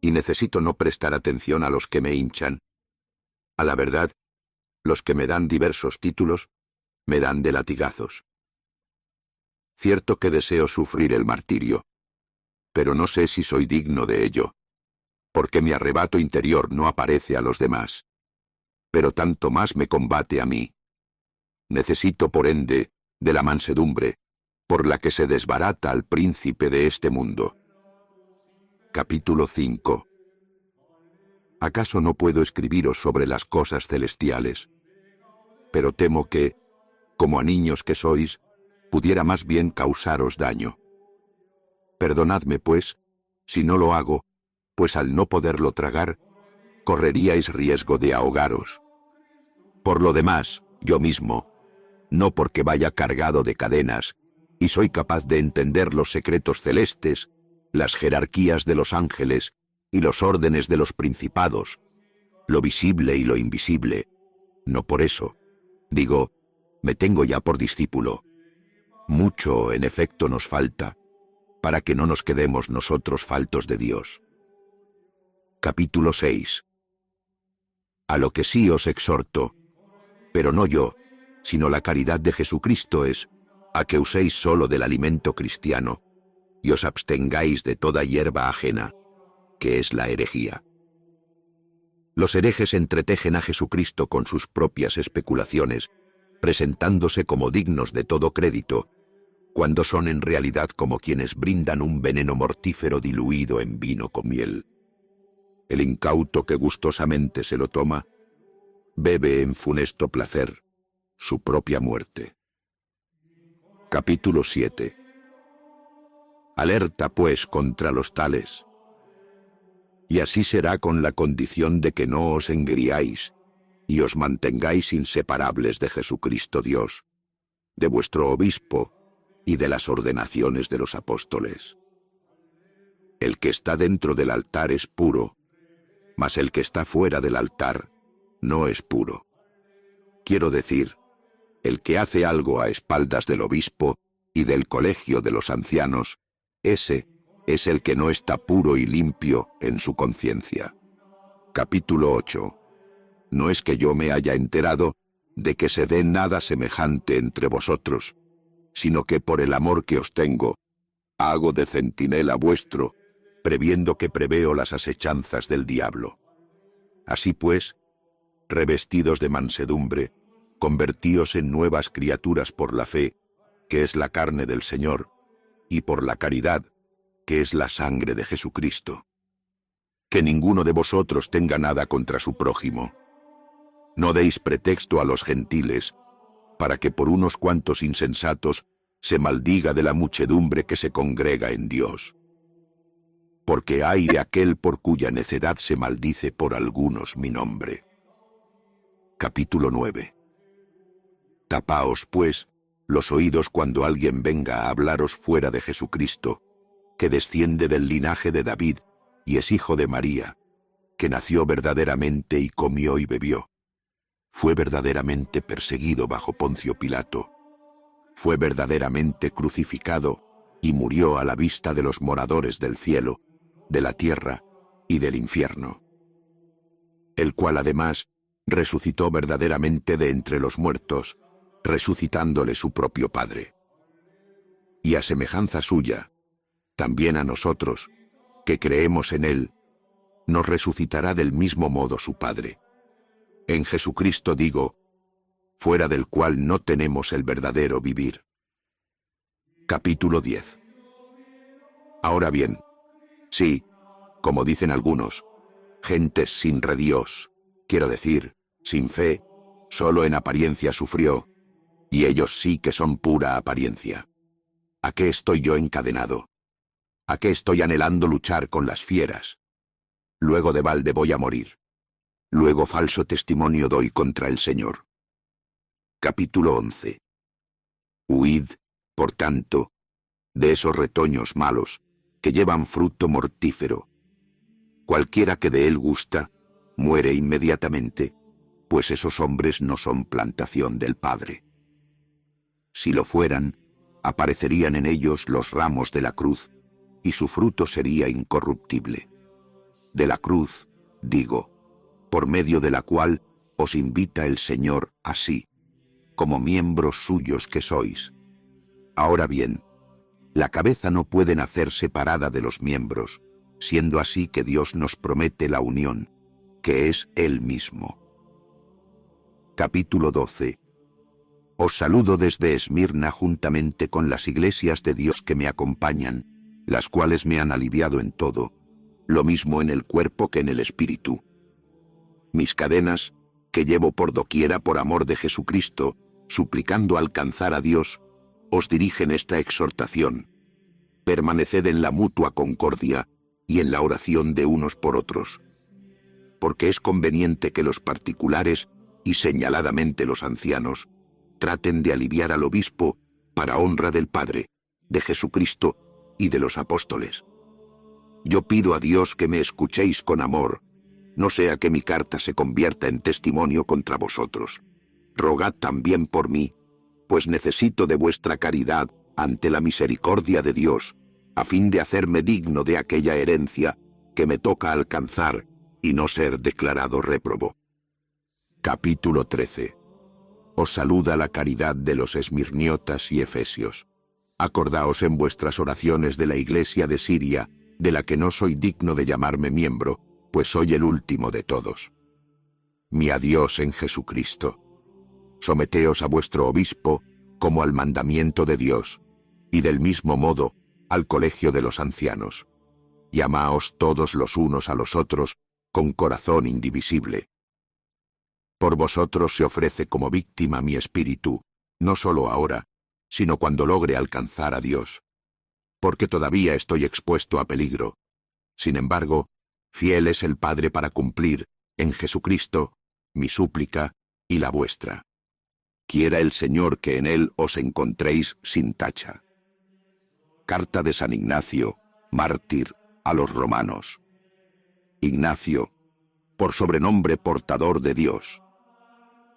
y necesito no prestar atención a los que me hinchan. A la verdad, los que me dan diversos títulos, me dan de latigazos. Cierto que deseo sufrir el martirio, pero no sé si soy digno de ello, porque mi arrebato interior no aparece a los demás, pero tanto más me combate a mí. Necesito, por ende, de la mansedumbre, por la que se desbarata al príncipe de este mundo. Capítulo 5. ¿Acaso no puedo escribiros sobre las cosas celestiales? Pero temo que, como a niños que sois, pudiera más bien causaros daño. Perdonadme, pues, si no lo hago, pues al no poderlo tragar, correríais riesgo de ahogaros. Por lo demás, yo mismo, no porque vaya cargado de cadenas, y soy capaz de entender los secretos celestes, las jerarquías de los ángeles y los órdenes de los principados, lo visible y lo invisible. No por eso, digo, me tengo ya por discípulo. Mucho, en efecto, nos falta, para que no nos quedemos nosotros faltos de Dios. Capítulo 6. A lo que sí os exhorto, pero no yo, sino la caridad de Jesucristo es, a que uséis solo del alimento cristiano, y os abstengáis de toda hierba ajena, que es la herejía. Los herejes entretejen a Jesucristo con sus propias especulaciones, presentándose como dignos de todo crédito, cuando son en realidad como quienes brindan un veneno mortífero diluido en vino con miel. El incauto que gustosamente se lo toma, bebe en funesto placer su propia muerte. Capítulo 7. Alerta, pues, contra los tales. Y así será con la condición de que no os engriáis, y os mantengáis inseparables de Jesucristo Dios, de vuestro obispo, y de las ordenaciones de los apóstoles. El que está dentro del altar es puro, mas el que está fuera del altar no es puro. Quiero decir, el que hace algo a espaldas del obispo y del colegio de los ancianos, ese es el que no está puro y limpio en su conciencia. Capítulo 8. No es que yo me haya enterado de que se dé nada semejante entre vosotros, sino que por el amor que os tengo, hago de centinela vuestro, previendo que preveo las asechanzas del diablo. Así pues, revestidos de mansedumbre, convertíos en nuevas criaturas por la fe, que es la carne del Señor, y por la caridad, que es la sangre de Jesucristo. Que ninguno de vosotros tenga nada contra su prójimo. No deis pretexto a los gentiles, para que por unos cuantos insensatos se maldiga de la muchedumbre que se congrega en Dios. Porque hay de aquel por cuya necedad se maldice por algunos mi nombre. Capítulo 9. Tapaos, pues, los oídos cuando alguien venga a hablaros fuera de Jesucristo, que desciende del linaje de David y es hijo de María, que nació verdaderamente y comió y bebió. Fue verdaderamente perseguido bajo Poncio Pilato. Fue verdaderamente crucificado y murió a la vista de los moradores del cielo, de la tierra y del infierno. El cual además resucitó verdaderamente de entre los muertos, resucitándole su propio Padre. Y a semejanza suya, también a nosotros, que creemos en él, nos resucitará del mismo modo su Padre. En Jesucristo digo, fuera del cual no tenemos el verdadero vivir. Capítulo 10. Ahora bien, sí, como dicen algunos, gentes sin redios, quiero decir, sin fe, solo en apariencia sufrió, y ellos sí que son pura apariencia. ¿A qué estoy yo encadenado? ¿A qué estoy anhelando luchar con las fieras? Luego de balde voy a morir. Luego falso testimonio doy contra el Señor. Capítulo 11. Huid, por tanto, de esos retoños malos que llevan fruto mortífero. Cualquiera que de él gusta, muere inmediatamente, pues esos hombres no son plantación del Padre. Si lo fueran, aparecerían en ellos los ramos de la cruz, y su fruto sería incorruptible. De la cruz, digo, por medio de la cual os invita el Señor así, como miembros suyos que sois. Ahora bien, la cabeza no puede nacer separada de los miembros, siendo así que Dios nos promete la unión, que es Él mismo. Capítulo 12. Os saludo desde Esmirna juntamente con las iglesias de Dios que me acompañan, las cuales me han aliviado en todo, lo mismo en el cuerpo que en el espíritu. Mis cadenas, que llevo por doquiera por amor de Jesucristo, suplicando alcanzar a Dios, os dirigen esta exhortación. Permaneced en la mutua concordia y en la oración de unos por otros. Porque es conveniente que los particulares, y señaladamente los ancianos, traten de aliviar al obispo para honra del Padre, de Jesucristo y de los apóstoles. Yo pido a Dios que me escuchéis con amor, no sea que mi carta se convierta en testimonio contra vosotros. Rogad también por mí, pues necesito de vuestra caridad ante la misericordia de Dios, a fin de hacerme digno de aquella herencia que me toca alcanzar y no ser declarado réprobo. Capítulo 13. Os saluda la caridad de los esmirniotas y efesios. Acordaos en vuestras oraciones de la iglesia de Siria, de la que no soy digno de llamarme miembro, pues soy el último de todos. Mi adiós en Jesucristo. Someteos a vuestro obispo como al mandamiento de Dios, y del mismo modo al colegio de los ancianos. Llamaos todos los unos a los otros con corazón indivisible. Por vosotros se ofrece como víctima mi espíritu, no solo ahora, sino cuando logre alcanzar a Dios. Porque todavía estoy expuesto a peligro. Sin embargo, fiel es el Padre para cumplir, en Jesucristo, mi súplica y la vuestra. Quiera el Señor que en él os encontréis sin tacha. Carta de San Ignacio, mártir, a los romanos. Ignacio, por sobrenombre portador de Dios.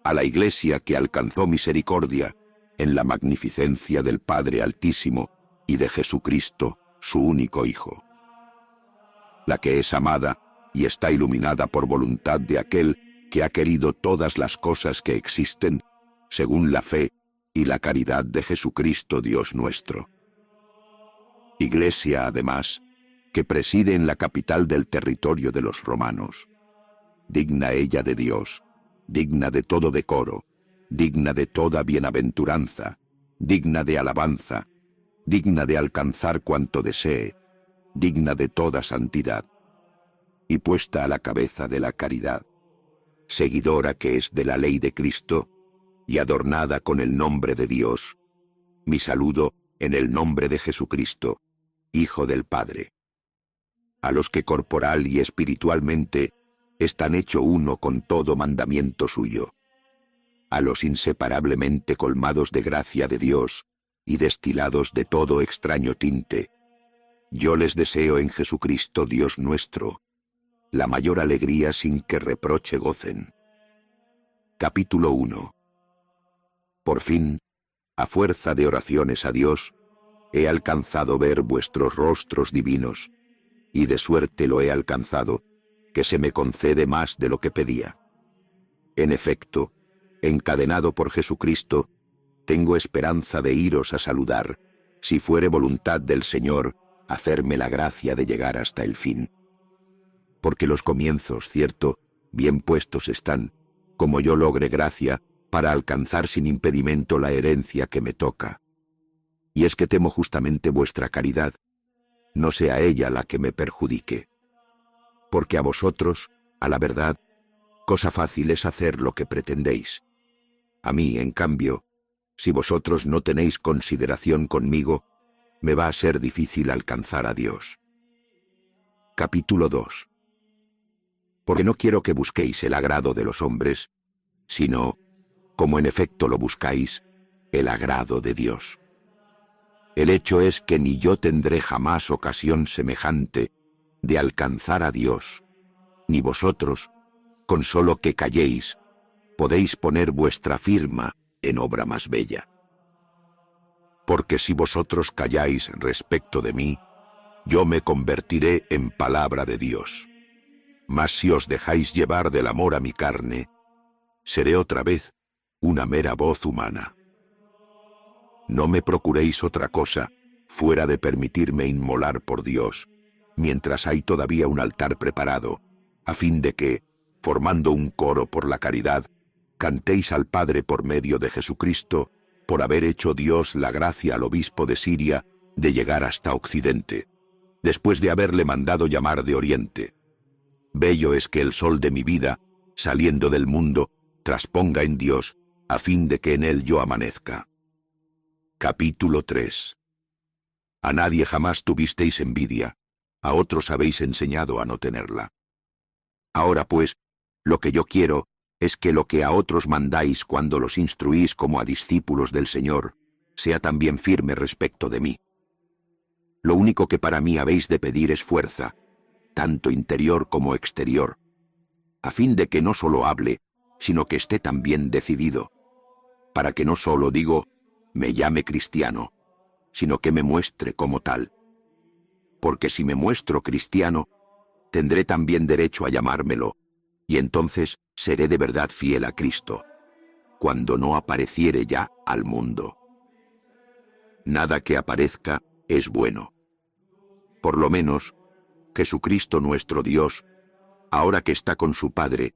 A la Iglesia que alcanzó misericordia en la magnificencia del Padre Altísimo y de Jesucristo, su único Hijo. La que es amada y está iluminada por voluntad de aquel que ha querido todas las cosas que existen, según la fe y la caridad de Jesucristo Dios nuestro. Iglesia, además, que preside en la capital del territorio de los romanos. Digna ella de Dios, digna de todo decoro, digna de toda bienaventuranza, digna de alabanza, digna de alcanzar cuanto desee, digna de toda santidad, y puesta a la cabeza de la caridad, seguidora que es de la ley de Cristo, y adornada con el nombre de Dios, mi saludo en el nombre de Jesucristo, Hijo del Padre. A los que corporal y espiritualmente están hecho uno con todo mandamiento suyo. A los inseparablemente colmados de gracia de Dios y destilados de todo extraño tinte, yo les deseo en Jesucristo Dios nuestro, la mayor alegría sin que reproche gocen. Capítulo 1. Por fin, a fuerza de oraciones a Dios, he alcanzado ver vuestros rostros divinos, y de suerte lo he alcanzado, que se me concede más de lo que pedía. En efecto, encadenado por Jesucristo, tengo esperanza de iros a saludar, si fuere voluntad del Señor, hacerme la gracia de llegar hasta el fin. Porque los comienzos, cierto, bien puestos están, como yo logre gracia, para alcanzar sin impedimento la herencia que me toca. Y es que temo justamente vuestra caridad, no sea ella la que me perjudique. Porque a vosotros, a la verdad, cosa fácil es hacer lo que pretendéis. A mí, en cambio, si vosotros no tenéis consideración conmigo, me va a ser difícil alcanzar a Dios. Capítulo 2. Porque no quiero que busquéis el agrado de los hombres, sino, como en efecto lo buscáis, el agrado de Dios. El hecho es que ni yo tendré jamás ocasión semejante de alcanzar a Dios, ni vosotros, con solo que calléis, podéis poner vuestra firma en obra más bella. Porque si vosotros calláis respecto de mí, yo me convertiré en palabra de Dios. Mas si os dejáis llevar del amor a mi carne, seré otra vez una mera voz humana. No me procuréis otra cosa, fuera de permitirme inmolar por Dios, mientras hay todavía un altar preparado, a fin de que, formando un coro por la caridad, cantéis al Padre por medio de Jesucristo, por haber hecho Dios la gracia al obispo de Siria de llegar hasta Occidente, después de haberle mandado llamar de Oriente. Bello es que el sol de mi vida, saliendo del mundo, trasponga en Dios, a fin de que en él yo amanezca. Capítulo 3. A nadie jamás tuvisteis envidia, a otros habéis enseñado a no tenerla. Ahora pues, lo que yo quiero es que lo que a otros mandáis cuando los instruís como a discípulos del Señor, sea también firme respecto de mí. Lo único que para mí habéis de pedir es fuerza, tanto interior como exterior, a fin de que no solo hable, sino que esté también decidido, para que no solo, digo, me llame cristiano, sino que me muestre como tal. Porque si me muestro cristiano, tendré también derecho a llamármelo, y entonces seré de verdad fiel a Cristo, cuando no apareciere ya al mundo. Nada que aparezca es bueno. Por lo menos, Jesucristo nuestro Dios, ahora que está con su Padre,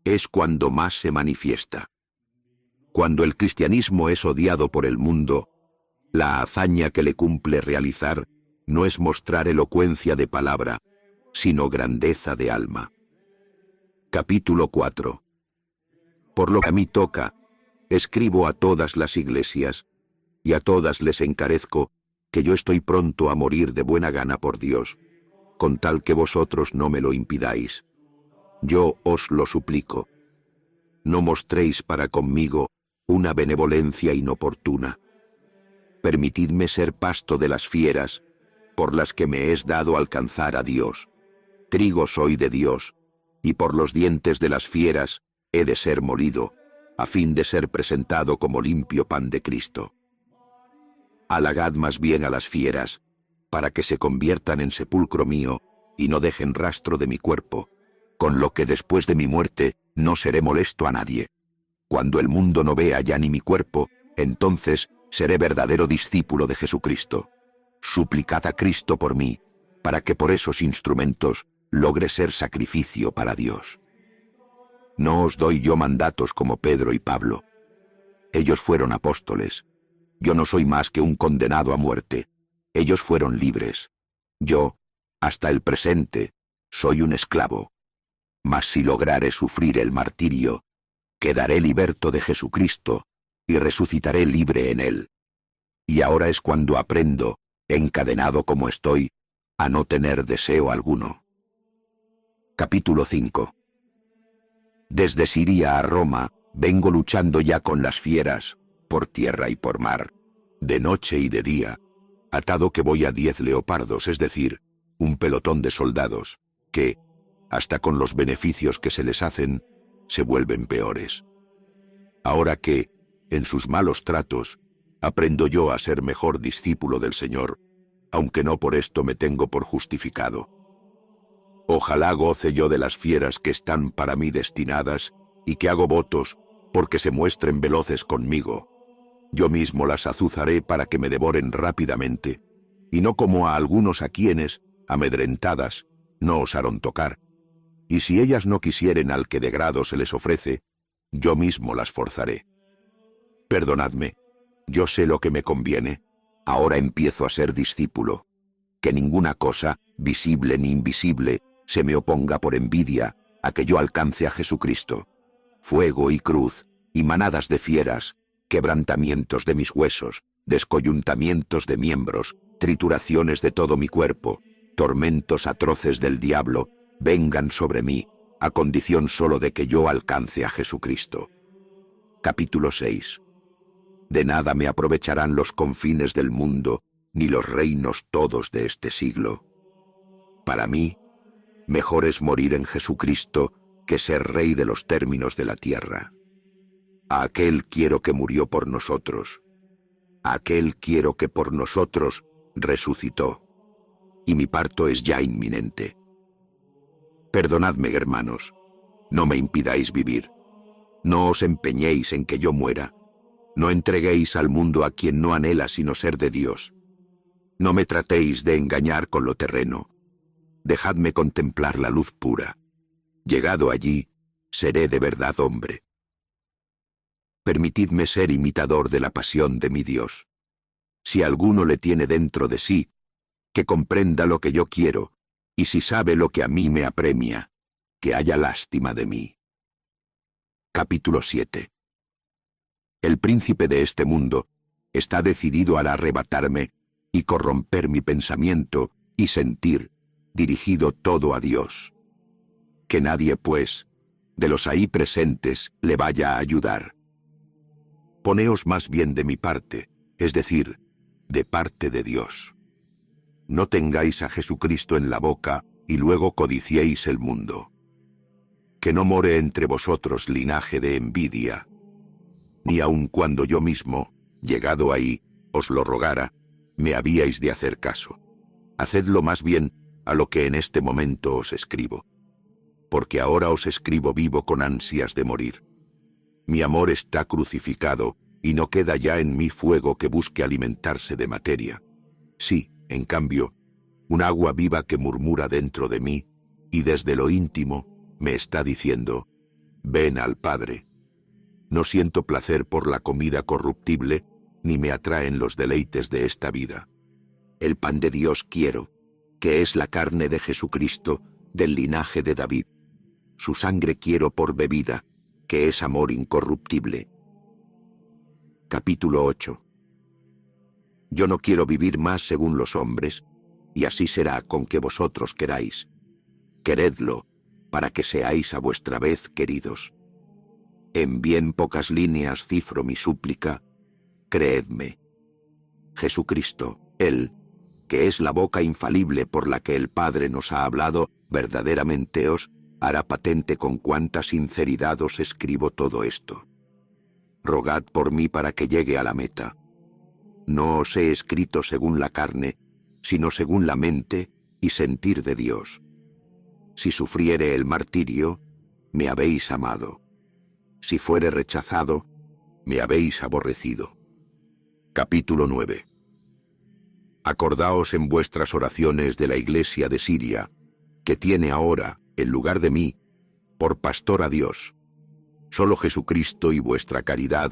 es cuando más se manifiesta. Cuando el cristianismo es odiado por el mundo, la hazaña que le cumple realizar no es mostrar elocuencia de palabra, sino grandeza de alma. Capítulo 4. Por lo que a mí toca, escribo a todas las iglesias, y a todas les encarezco que yo estoy pronto a morir de buena gana por Dios, con tal que vosotros no me lo impidáis. Yo os lo suplico. No mostréis para conmigo una benevolencia inoportuna. Permitidme ser pasto de las fieras, por las que me es dado alcanzar a Dios. Trigo soy de Dios, y por los dientes de las fieras he de ser molido, a fin de ser presentado como limpio pan de Cristo. Halagad más bien a las fieras, para que se conviertan en sepulcro mío, y no dejen rastro de mi cuerpo, con lo que después de mi muerte no seré molesto a nadie. Cuando el mundo no vea ya ni mi cuerpo, entonces seré verdadero discípulo de Jesucristo. Suplicad a Cristo por mí, para que por esos instrumentos logre ser sacrificio para Dios. No os doy yo mandatos como Pedro y Pablo. Ellos fueron apóstoles. Yo no soy más que un condenado a muerte. Ellos fueron libres. Yo, hasta el presente, soy un esclavo. Mas si lograre sufrir el martirio, quedaré liberto de Jesucristo y resucitaré libre en él. Y ahora es cuando aprendo, encadenado como estoy, a no tener deseo alguno. Capítulo 5. Desde Siria a Roma vengo luchando ya con las fieras, por tierra y por mar, de noche y de día, atado que voy a 10 leopardos, es decir, un pelotón de soldados, que, hasta con los beneficios que se les hacen, se vuelven peores. Ahora que, en sus malos tratos, aprendo yo a ser mejor discípulo del Señor, aunque no por esto me tengo por justificado. Ojalá goce yo de las fieras que están para mí destinadas y que hago votos porque se muestren veloces conmigo. Yo mismo las azuzaré para que me devoren rápidamente, y no como a algunos a quienes, amedrentadas, no osaron tocar. Y si ellas no quisieren al que de grado se les ofrece, yo mismo las forzaré. Perdonadme, yo sé lo que me conviene, ahora empiezo a ser discípulo. Que ninguna cosa, visible ni invisible, se me oponga por envidia a que yo alcance a Jesucristo. Fuego y cruz, y manadas de fieras, quebrantamientos de mis huesos, descoyuntamientos de miembros, trituraciones de todo mi cuerpo, tormentos atroces del diablo, vengan sobre mí, a condición solo de que yo alcance a Jesucristo. Capítulo 6. De nada me aprovecharán los confines del mundo, ni los reinos todos de este siglo. Para mí, mejor es morir en Jesucristo que ser rey de los términos de la tierra. A aquel quiero que murió por nosotros. A aquel quiero que por nosotros resucitó. Y mi parto es ya inminente. Perdonadme, hermanos, no me impidáis vivir. No os empeñéis en que yo muera. No entreguéis al mundo a quien no anhela sino ser de Dios. No me tratéis de engañar con lo terreno. Dejadme contemplar la luz pura. Llegado allí, seré de verdad hombre. Permitidme ser imitador de la pasión de mi Dios. Si alguno le tiene dentro de sí, que comprenda lo que yo quiero, y si sabe lo que a mí me apremia, que haya lástima de mí. Capítulo 7. El príncipe de este mundo está decidido a arrebatarme y corromper mi pensamiento y sentir, dirigido todo a Dios. Que nadie, pues, de los ahí presentes le vaya a ayudar. Poneos más bien de mi parte, es decir, de parte de Dios. No tengáis a Jesucristo en la boca y luego codiciéis el mundo. Que no more entre vosotros linaje de envidia, ni aun cuando yo mismo, llegado ahí, os lo rogara, me habíais de hacer caso. Hacedlo más bien a lo que en este momento os escribo. Porque ahora os escribo vivo con ansias de morir. Mi amor está crucificado, y no queda ya en mí fuego que busque alimentarse de materia. Sí, en cambio, un agua viva que murmura dentro de mí, y desde lo íntimo me está diciendo, ven al Padre. No siento placer por la comida corruptible, ni me atraen los deleites de esta vida. El pan de Dios quiero, que es la carne de Jesucristo, del linaje de David. Su sangre quiero por bebida, que es amor incorruptible. Capítulo 8. Yo no quiero vivir más según los hombres, y así será con que vosotros queráis. Queredlo, para que seáis a vuestra vez queridos. En bien pocas líneas cifro mi súplica, creedme. Jesucristo, Él, que es la boca infalible por la que el Padre nos ha hablado, verdaderamente os hará patente con cuánta sinceridad os escribo todo esto. Rogad por mí para que llegue a la meta. No os he escrito según la carne, sino según la mente y sentir de Dios. Si sufriere el martirio, me habéis amado. Si fuere rechazado, me habéis aborrecido. Capítulo 9. Acordaos en vuestras oraciones de la iglesia de Siria, que tiene ahora, en lugar de mí, por pastor a Dios. Solo Jesucristo y vuestra caridad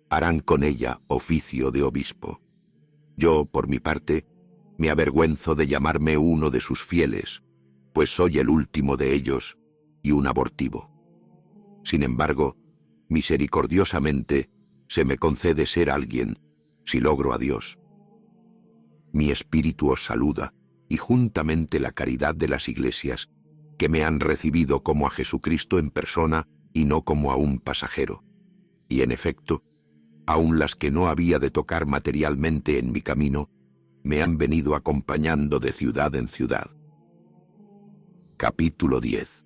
harán con ella oficio de obispo. Yo, por mi parte, me avergüenzo de llamarme uno de sus fieles, pues soy el último de ellos y un abortivo. Sin embargo, misericordiosamente se me concede ser alguien, si logro a Dios. Mi espíritu os saluda, y juntamente la caridad de las iglesias, que me han recibido como a Jesucristo en persona y no como a un pasajero. Y en efecto, aun las que no había de tocar materialmente en mi camino, me han venido acompañando de ciudad en ciudad. Capítulo 10.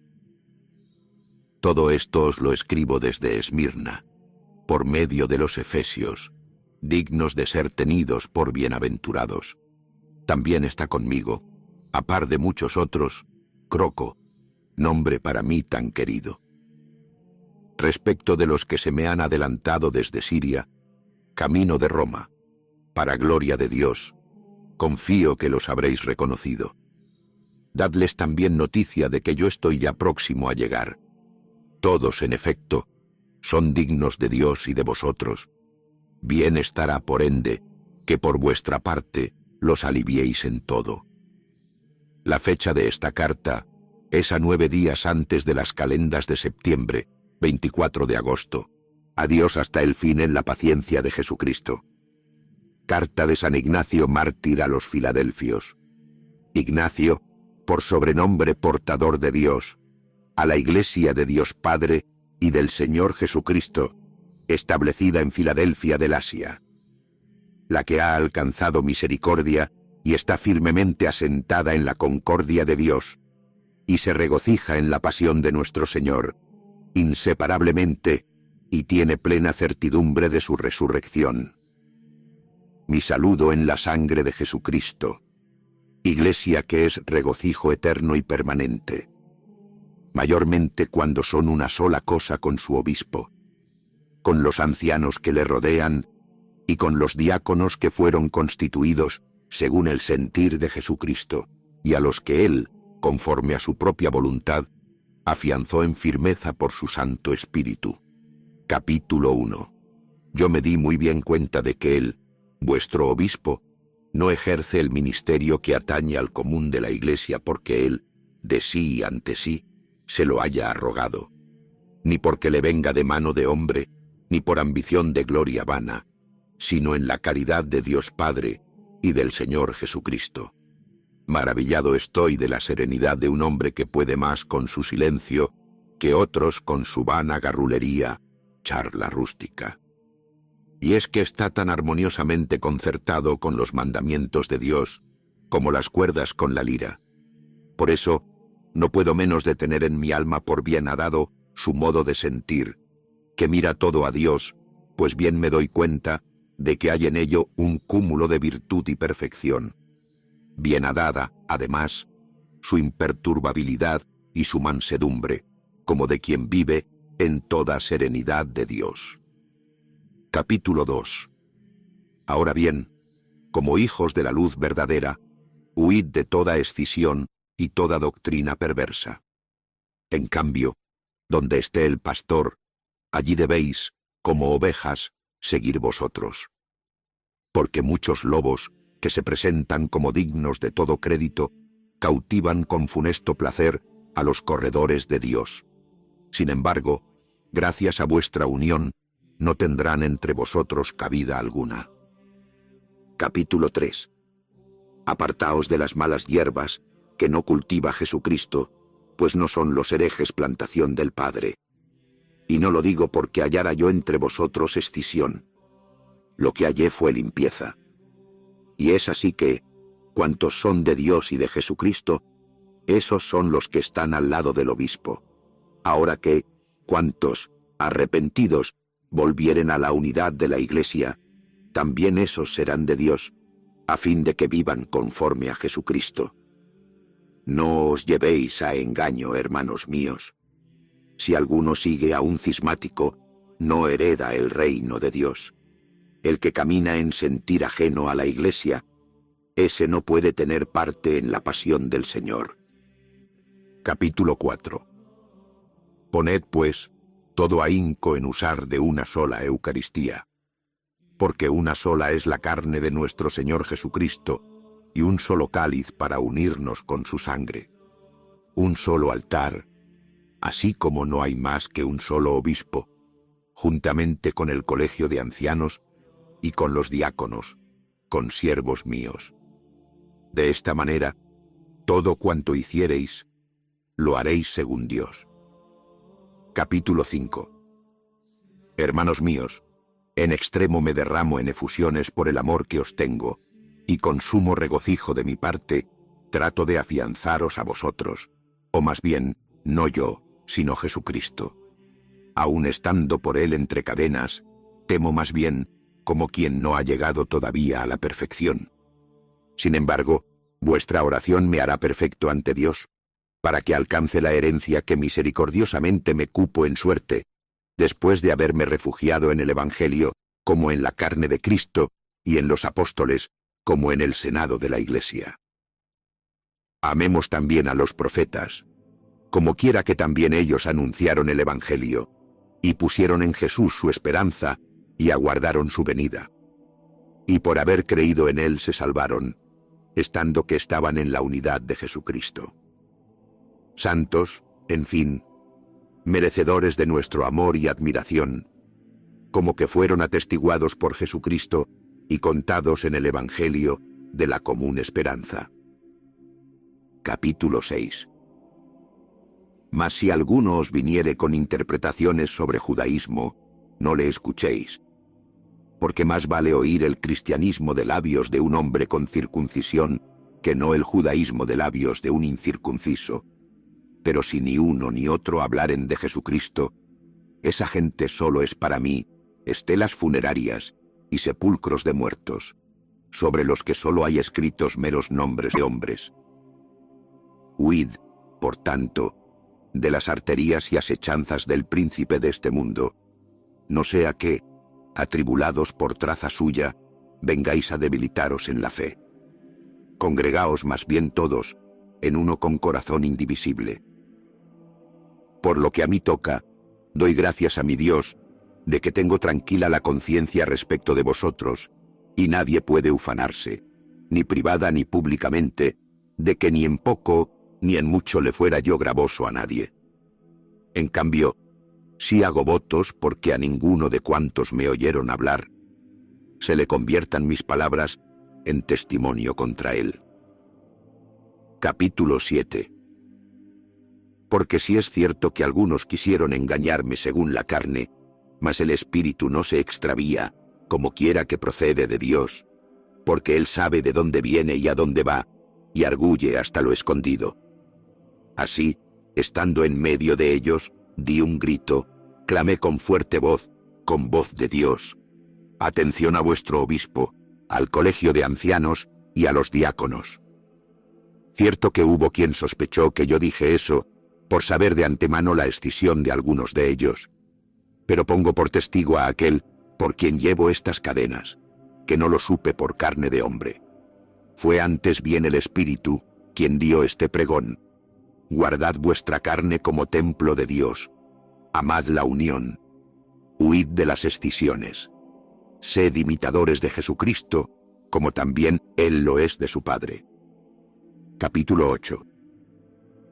Todo esto os lo escribo desde Esmirna, por medio de los efesios, dignos de ser tenidos por bienaventurados. También está conmigo, a par de muchos otros, Croco, nombre para mí tan querido. Respecto de los que se me han adelantado desde Siria, camino de Roma, para gloria de Dios, confío que los habréis reconocido. Dadles también noticia de que yo estoy ya próximo a llegar. Todos, en efecto, son dignos de Dios y de vosotros. Bien estará, por ende, que por vuestra parte los aliviéis en todo. La fecha de esta carta es a 9 días antes de las calendas de septiembre, 24 de agosto. Adiós hasta el fin en la paciencia de Jesucristo. Carta de San Ignacio mártir a los Filadelfios. Ignacio, por sobrenombre portador de Dios, a la Iglesia de Dios Padre y del Señor Jesucristo, establecida en Filadelfia del Asia, la que ha alcanzado misericordia y está firmemente asentada en la concordia de Dios, y se regocija en la pasión de nuestro Señor, inseparablemente, y tiene plena certidumbre de su resurrección. Mi saludo en la sangre de Jesucristo, Iglesia que es regocijo eterno y permanente, mayormente cuando son una sola cosa con su obispo, con los ancianos que le rodean y con los diáconos que fueron constituidos según el sentir de Jesucristo, y a los que él, conforme a su propia voluntad, afianzó en firmeza por su Santo Espíritu. Capítulo 1. Yo me di muy bien cuenta de que él, vuestro obispo, no ejerce el ministerio que atañe al común de la Iglesia porque él, de sí y ante sí, se lo haya arrogado, ni porque le venga de mano de hombre, ni por ambición de gloria vana, sino en la caridad de Dios Padre y del Señor Jesucristo. Maravillado estoy de la serenidad de un hombre que puede más con su silencio que otros con su vana garrulería, charla rústica. Y es que está tan armoniosamente concertado con los mandamientos de Dios como las cuerdas con la lira. Por eso, no puedo menos de tener en mi alma por bien hadado su modo de sentir, que mira todo a Dios, pues bien me doy cuenta de que hay en ello un cúmulo de virtud y perfección. Bien hadada, además, su imperturbabilidad y su mansedumbre, como de quien vive en toda serenidad de Dios. Capítulo 2. Ahora bien, como hijos de la luz verdadera, huid de toda escisión y toda doctrina perversa. En cambio, donde esté el pastor, allí debéis, como ovejas, seguir vosotros. Porque muchos lobos, que se presentan como dignos de todo crédito, cautivan con funesto placer a los corredores de Dios. Sin embargo, gracias a vuestra unión, no tendrán entre vosotros cabida alguna. Capítulo 3. Apartaos de las malas hierbas, que no cultiva Jesucristo, pues no son los herejes plantación del Padre. Y no lo digo porque hallara yo entre vosotros escisión. Lo que hallé fue limpieza. Y es así que, cuantos son de Dios y de Jesucristo, esos son los que están al lado del obispo. Ahora que, cuantos, arrepentidos, volvieren a la unidad de la Iglesia, también esos serán de Dios, a fin de que vivan conforme a Jesucristo. No os llevéis a engaño, hermanos míos. Si alguno sigue a un cismático, no hereda el reino de Dios. El que camina en sentir ajeno a la Iglesia, ese no puede tener parte en la pasión del Señor. Capítulo 4. Poned, pues, todo ahínco en usar de una sola Eucaristía, porque una sola es la carne de nuestro Señor Jesucristo, y un solo cáliz para unirnos con su sangre. Un solo altar, así como no hay más que un solo obispo, juntamente con el colegio de ancianos y con los diáconos, consiervos míos. De esta manera, todo cuanto hiciereis, lo haréis según Dios. Capítulo 5. Hermanos míos, en extremo me derramo en efusiones por el amor que os tengo, y con sumo regocijo de mi parte, trato de afianzaros a vosotros, o más bien, no yo, sino Jesucristo. Aun estando por él entre cadenas, temo más bien como quien no ha llegado todavía a la perfección. Sin embargo, vuestra oración me hará perfecto ante Dios, para que alcance la herencia que misericordiosamente me cupo en suerte, después de haberme refugiado en el Evangelio, como en la carne de Cristo, y en los apóstoles, como en el senado de la Iglesia. Amemos también a los profetas, como quiera que también ellos anunciaron el Evangelio, y pusieron en Jesús su esperanza, y aguardaron su venida. Y por haber creído en él se salvaron, estando que estaban en la unidad de Jesucristo. Santos, en fin, merecedores de nuestro amor y admiración, como que fueron atestiguados por Jesucristo y contados en el Evangelio de la común esperanza. Capítulo 6. Mas si alguno os viniere con interpretaciones sobre judaísmo, no le escuchéis, porque más vale oír el cristianismo de labios de un hombre con circuncisión que no el judaísmo de labios de un incircunciso. Pero si ni uno ni otro hablaren de Jesucristo, esa gente solo es para mí estelas funerarias y sepulcros de muertos, sobre los que solo hay escritos meros nombres de hombres. Huid, por tanto, de las arterías y asechanzas del príncipe de este mundo, no sea que, atribulados por traza suya, vengáis a debilitaros en la fe. Congregaos más bien todos, en uno con corazón indivisible. Por lo que a mí toca, doy gracias a mi Dios, de que tengo tranquila la conciencia respecto de vosotros, y nadie puede ufanarse, ni privada ni públicamente, de que ni en poco ni en mucho le fuera yo gravoso a nadie. En cambio, sí hago votos porque a ninguno de cuantos me oyeron hablar, se le conviertan mis palabras en testimonio contra él. Capítulo 7. Porque si es cierto que algunos quisieron engañarme según la carne, mas el Espíritu no se extravía, como quiera que procede de Dios, porque Él sabe de dónde viene y a dónde va, y arguye hasta lo escondido. Así, estando en medio de ellos, di un grito, clamé con fuerte voz, con voz de Dios. Atención a vuestro obispo, al colegio de ancianos y a los diáconos. Cierto que hubo quien sospechó que yo dije eso, por saber de antemano la escisión de algunos de ellos. Pero pongo por testigo a aquel por quien llevo estas cadenas, que no lo supe por carne de hombre. Fue antes bien el Espíritu quien dio este pregón. Guardad vuestra carne como templo de Dios. Amad la unión. Huid de las escisiones. Sed imitadores de Jesucristo, como también Él lo es de su Padre. Capítulo 8.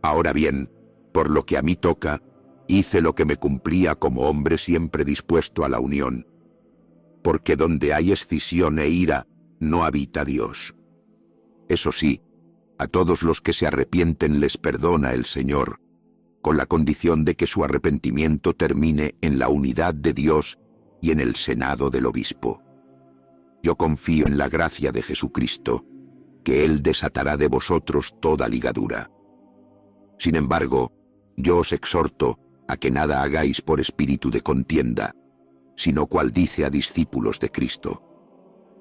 Ahora bien, por lo que a mí toca, hice lo que me cumplía como hombre siempre dispuesto a la unión. Porque donde hay escisión e ira, no habita Dios. Eso sí, a todos los que se arrepienten les perdona el Señor, con la condición de que su arrepentimiento termine en la unidad de Dios y en el senado del obispo. Yo confío en la gracia de Jesucristo, que Él desatará de vosotros toda ligadura. Sin embargo, yo os exhorto a que nada hagáis por espíritu de contienda, sino cual dice a discípulos de Cristo.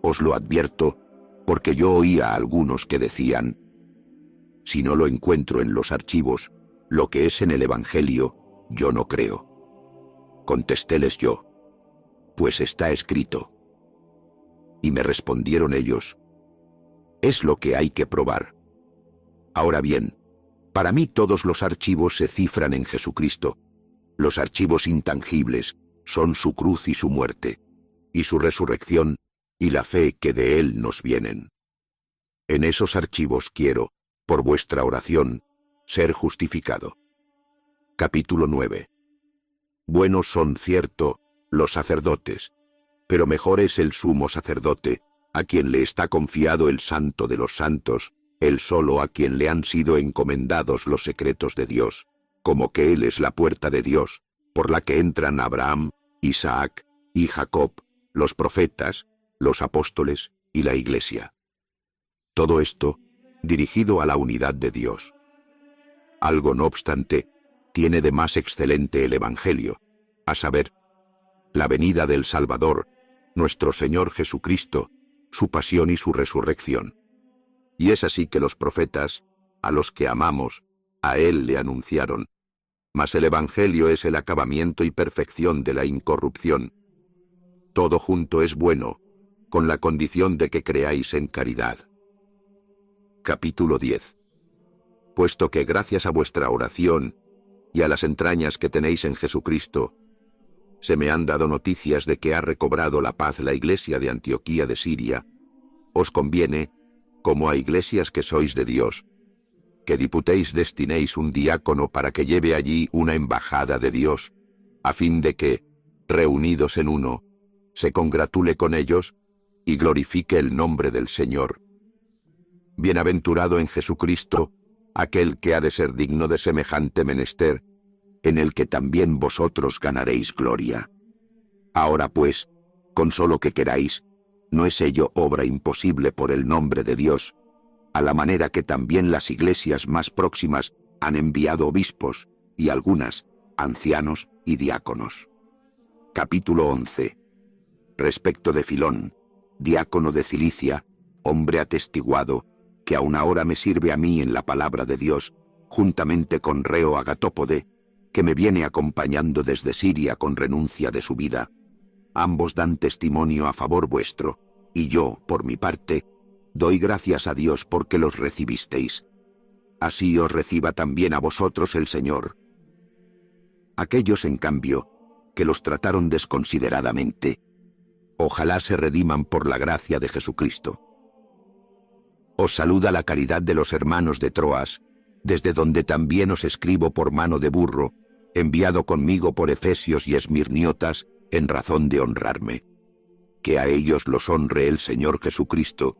Os lo advierto, porque yo oía a algunos que decían: si no lo encuentro en los archivos, lo que es en el Evangelio, yo no creo. Contestéles yo: pues está escrito. Y me respondieron ellos: es lo que hay que probar. Ahora bien, para mí todos los archivos se cifran en Jesucristo. Los archivos intangibles son su cruz y su muerte, y su resurrección, y la fe que de Él nos vienen. En esos archivos quiero, por vuestra oración, ser justificado. Capítulo 9. Buenos son, cierto, los sacerdotes, pero mejor es el sumo sacerdote, a quien le está confiado el santo de los santos, el solo a quien le han sido encomendados los secretos de Dios, como que Él es la puerta de Dios, por la que entran Abraham, Isaac y Jacob, los profetas, los apóstoles y la Iglesia. Todo esto dirigido a la unidad de Dios. Algo, no obstante, tiene de más excelente el Evangelio, a saber, la venida del Salvador, nuestro Señor Jesucristo, su pasión y su resurrección. Y es así que los profetas, a los que amamos, a Él le anunciaron. Mas el Evangelio es el acabamiento y perfección de la incorrupción. Todo junto es bueno, con la condición de que creáis en caridad. Capítulo 10. Puesto que gracias a vuestra oración y a las entrañas que tenéis en Jesucristo, se me han dado noticias de que ha recobrado la paz la iglesia de Antioquía de Siria, os conviene, como a iglesias que sois de Dios, que destinéis un diácono para que lleve allí una embajada de Dios, a fin de que, reunidos en uno, se congratule con ellos y glorifique el nombre del Señor. Bienaventurado en Jesucristo, aquel que ha de ser digno de semejante menester, en el que también vosotros ganaréis gloria. Ahora pues, con solo que queráis, ¿no es ello obra imposible por el nombre de Dios? A la manera que también las iglesias más próximas han enviado obispos, y algunas, ancianos y diáconos. Capítulo 11. Respecto de Filón, diácono de Cilicia, hombre atestiguado, que aun ahora me sirve a mí en la palabra de Dios, juntamente con Reo Agatópode, que me viene acompañando desde Siria con renuncia de su vida. Ambos dan testimonio a favor vuestro, y yo, por mi parte, doy gracias a Dios porque los recibisteis. Así os reciba también a vosotros el Señor. Aquellos, en cambio, que los trataron desconsideradamente, ojalá se rediman por la gracia de Jesucristo. Os saluda la caridad de los hermanos de Troas, desde donde también os escribo por mano de burro, enviado conmigo por Efesios y Esmirniotas, en razón de honrarme. Que a ellos los honre el Señor Jesucristo,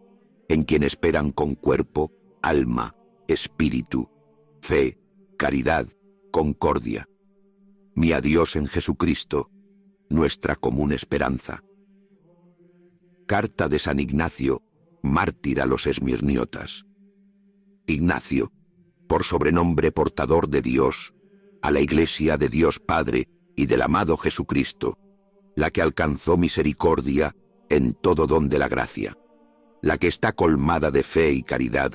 en quien esperan con cuerpo, alma, espíritu, fe, caridad, concordia. Mi adiós en Jesucristo, nuestra común esperanza. Carta de San Ignacio, mártir a los Esmirniotas. Ignacio, por sobrenombre portador de Dios, a la Iglesia de Dios Padre y del amado Jesucristo, la que alcanzó misericordia en todo don de la gracia, la que está colmada de fe y caridad,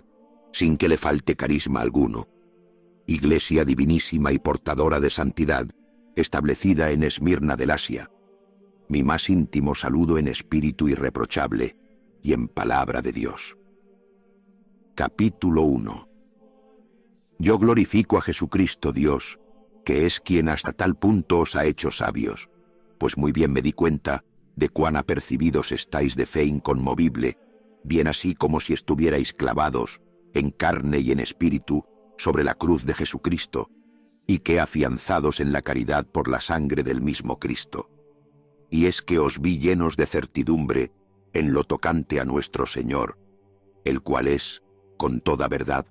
sin que le falte carisma alguno. Iglesia divinísima y portadora de santidad, establecida en Esmirna del Asia. Mi más íntimo saludo en espíritu irreprochable y en palabra de Dios. Capítulo 1. Yo glorifico a Jesucristo Dios, que es quien hasta tal punto os ha hecho sabios, pues muy bien me di cuenta de cuán apercibidos estáis de fe inconmovible, bien así como si estuvierais clavados, en carne y en espíritu, sobre la cruz de Jesucristo, y que afianzados en la caridad por la sangre del mismo Cristo. Y es que os vi llenos de certidumbre en lo tocante a nuestro Señor, el cual es, con toda verdad,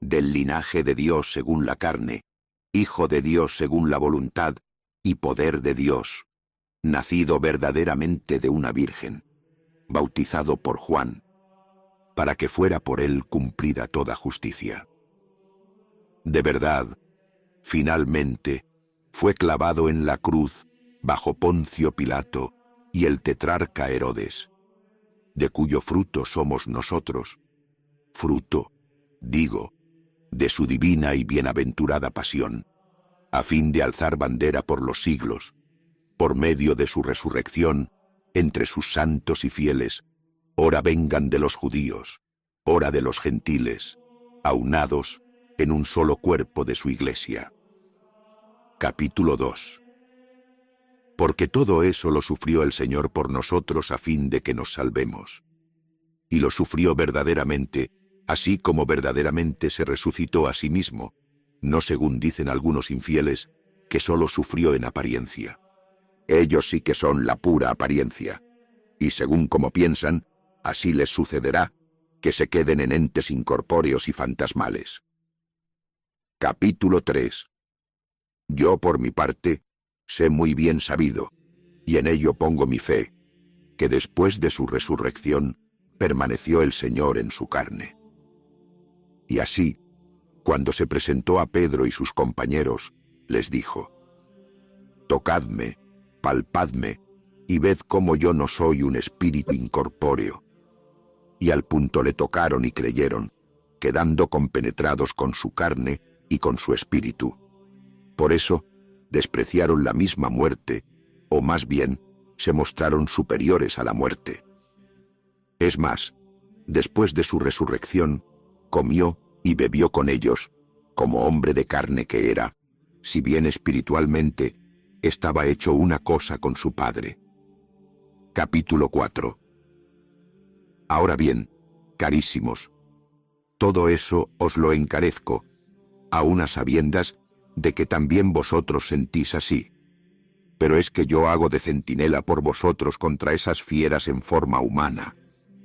del linaje de Dios según la carne, Hijo de Dios según la voluntad, y poder de Dios, nacido verdaderamente de una virgen, bautizado por Juan, para que fuera por él cumplida toda justicia. De verdad, finalmente, fue clavado en la cruz bajo Poncio Pilato y el tetrarca Herodes, de cuyo fruto somos nosotros, fruto, digo, de su divina y bienaventurada pasión, a fin de alzar bandera por los siglos, por medio de su resurrección, entre sus santos y fieles, ora vengan de los judíos, ora de los gentiles, aunados en un solo cuerpo de su iglesia. Capítulo 2. Porque todo eso lo sufrió el Señor por nosotros a fin de que nos salvemos. Y lo sufrió verdaderamente, así como verdaderamente se resucitó a sí mismo, no según dicen algunos infieles, que solo sufrió en apariencia. Ellos sí que son la pura apariencia, y según como piensan, así les sucederá, que se queden en entes incorpóreos y fantasmales. Capítulo 3. Yo, por mi parte, sé muy bien sabido, y en ello pongo mi fe, que después de su resurrección, permaneció el Señor en su carne. Y así, Cuando se presentó a Pedro y sus compañeros, les dijo: «Tocadme, palpadme, y ved cómo yo no soy un espíritu incorpóreo». Y al punto le tocaron y creyeron, quedando compenetrados con su carne y con su espíritu. Por eso, despreciaron la misma muerte, o más bien, se mostraron superiores a la muerte. Es más, después de su resurrección, comió y bebió con ellos, como hombre de carne que era, si bien espiritualmente estaba hecho una cosa con su Padre. Capítulo 4. Ahora bien, carísimos, todo eso os lo encarezco, aun a sabiendas de que también vosotros sentís así. Pero es que yo hago de centinela por vosotros contra esas fieras en forma humana,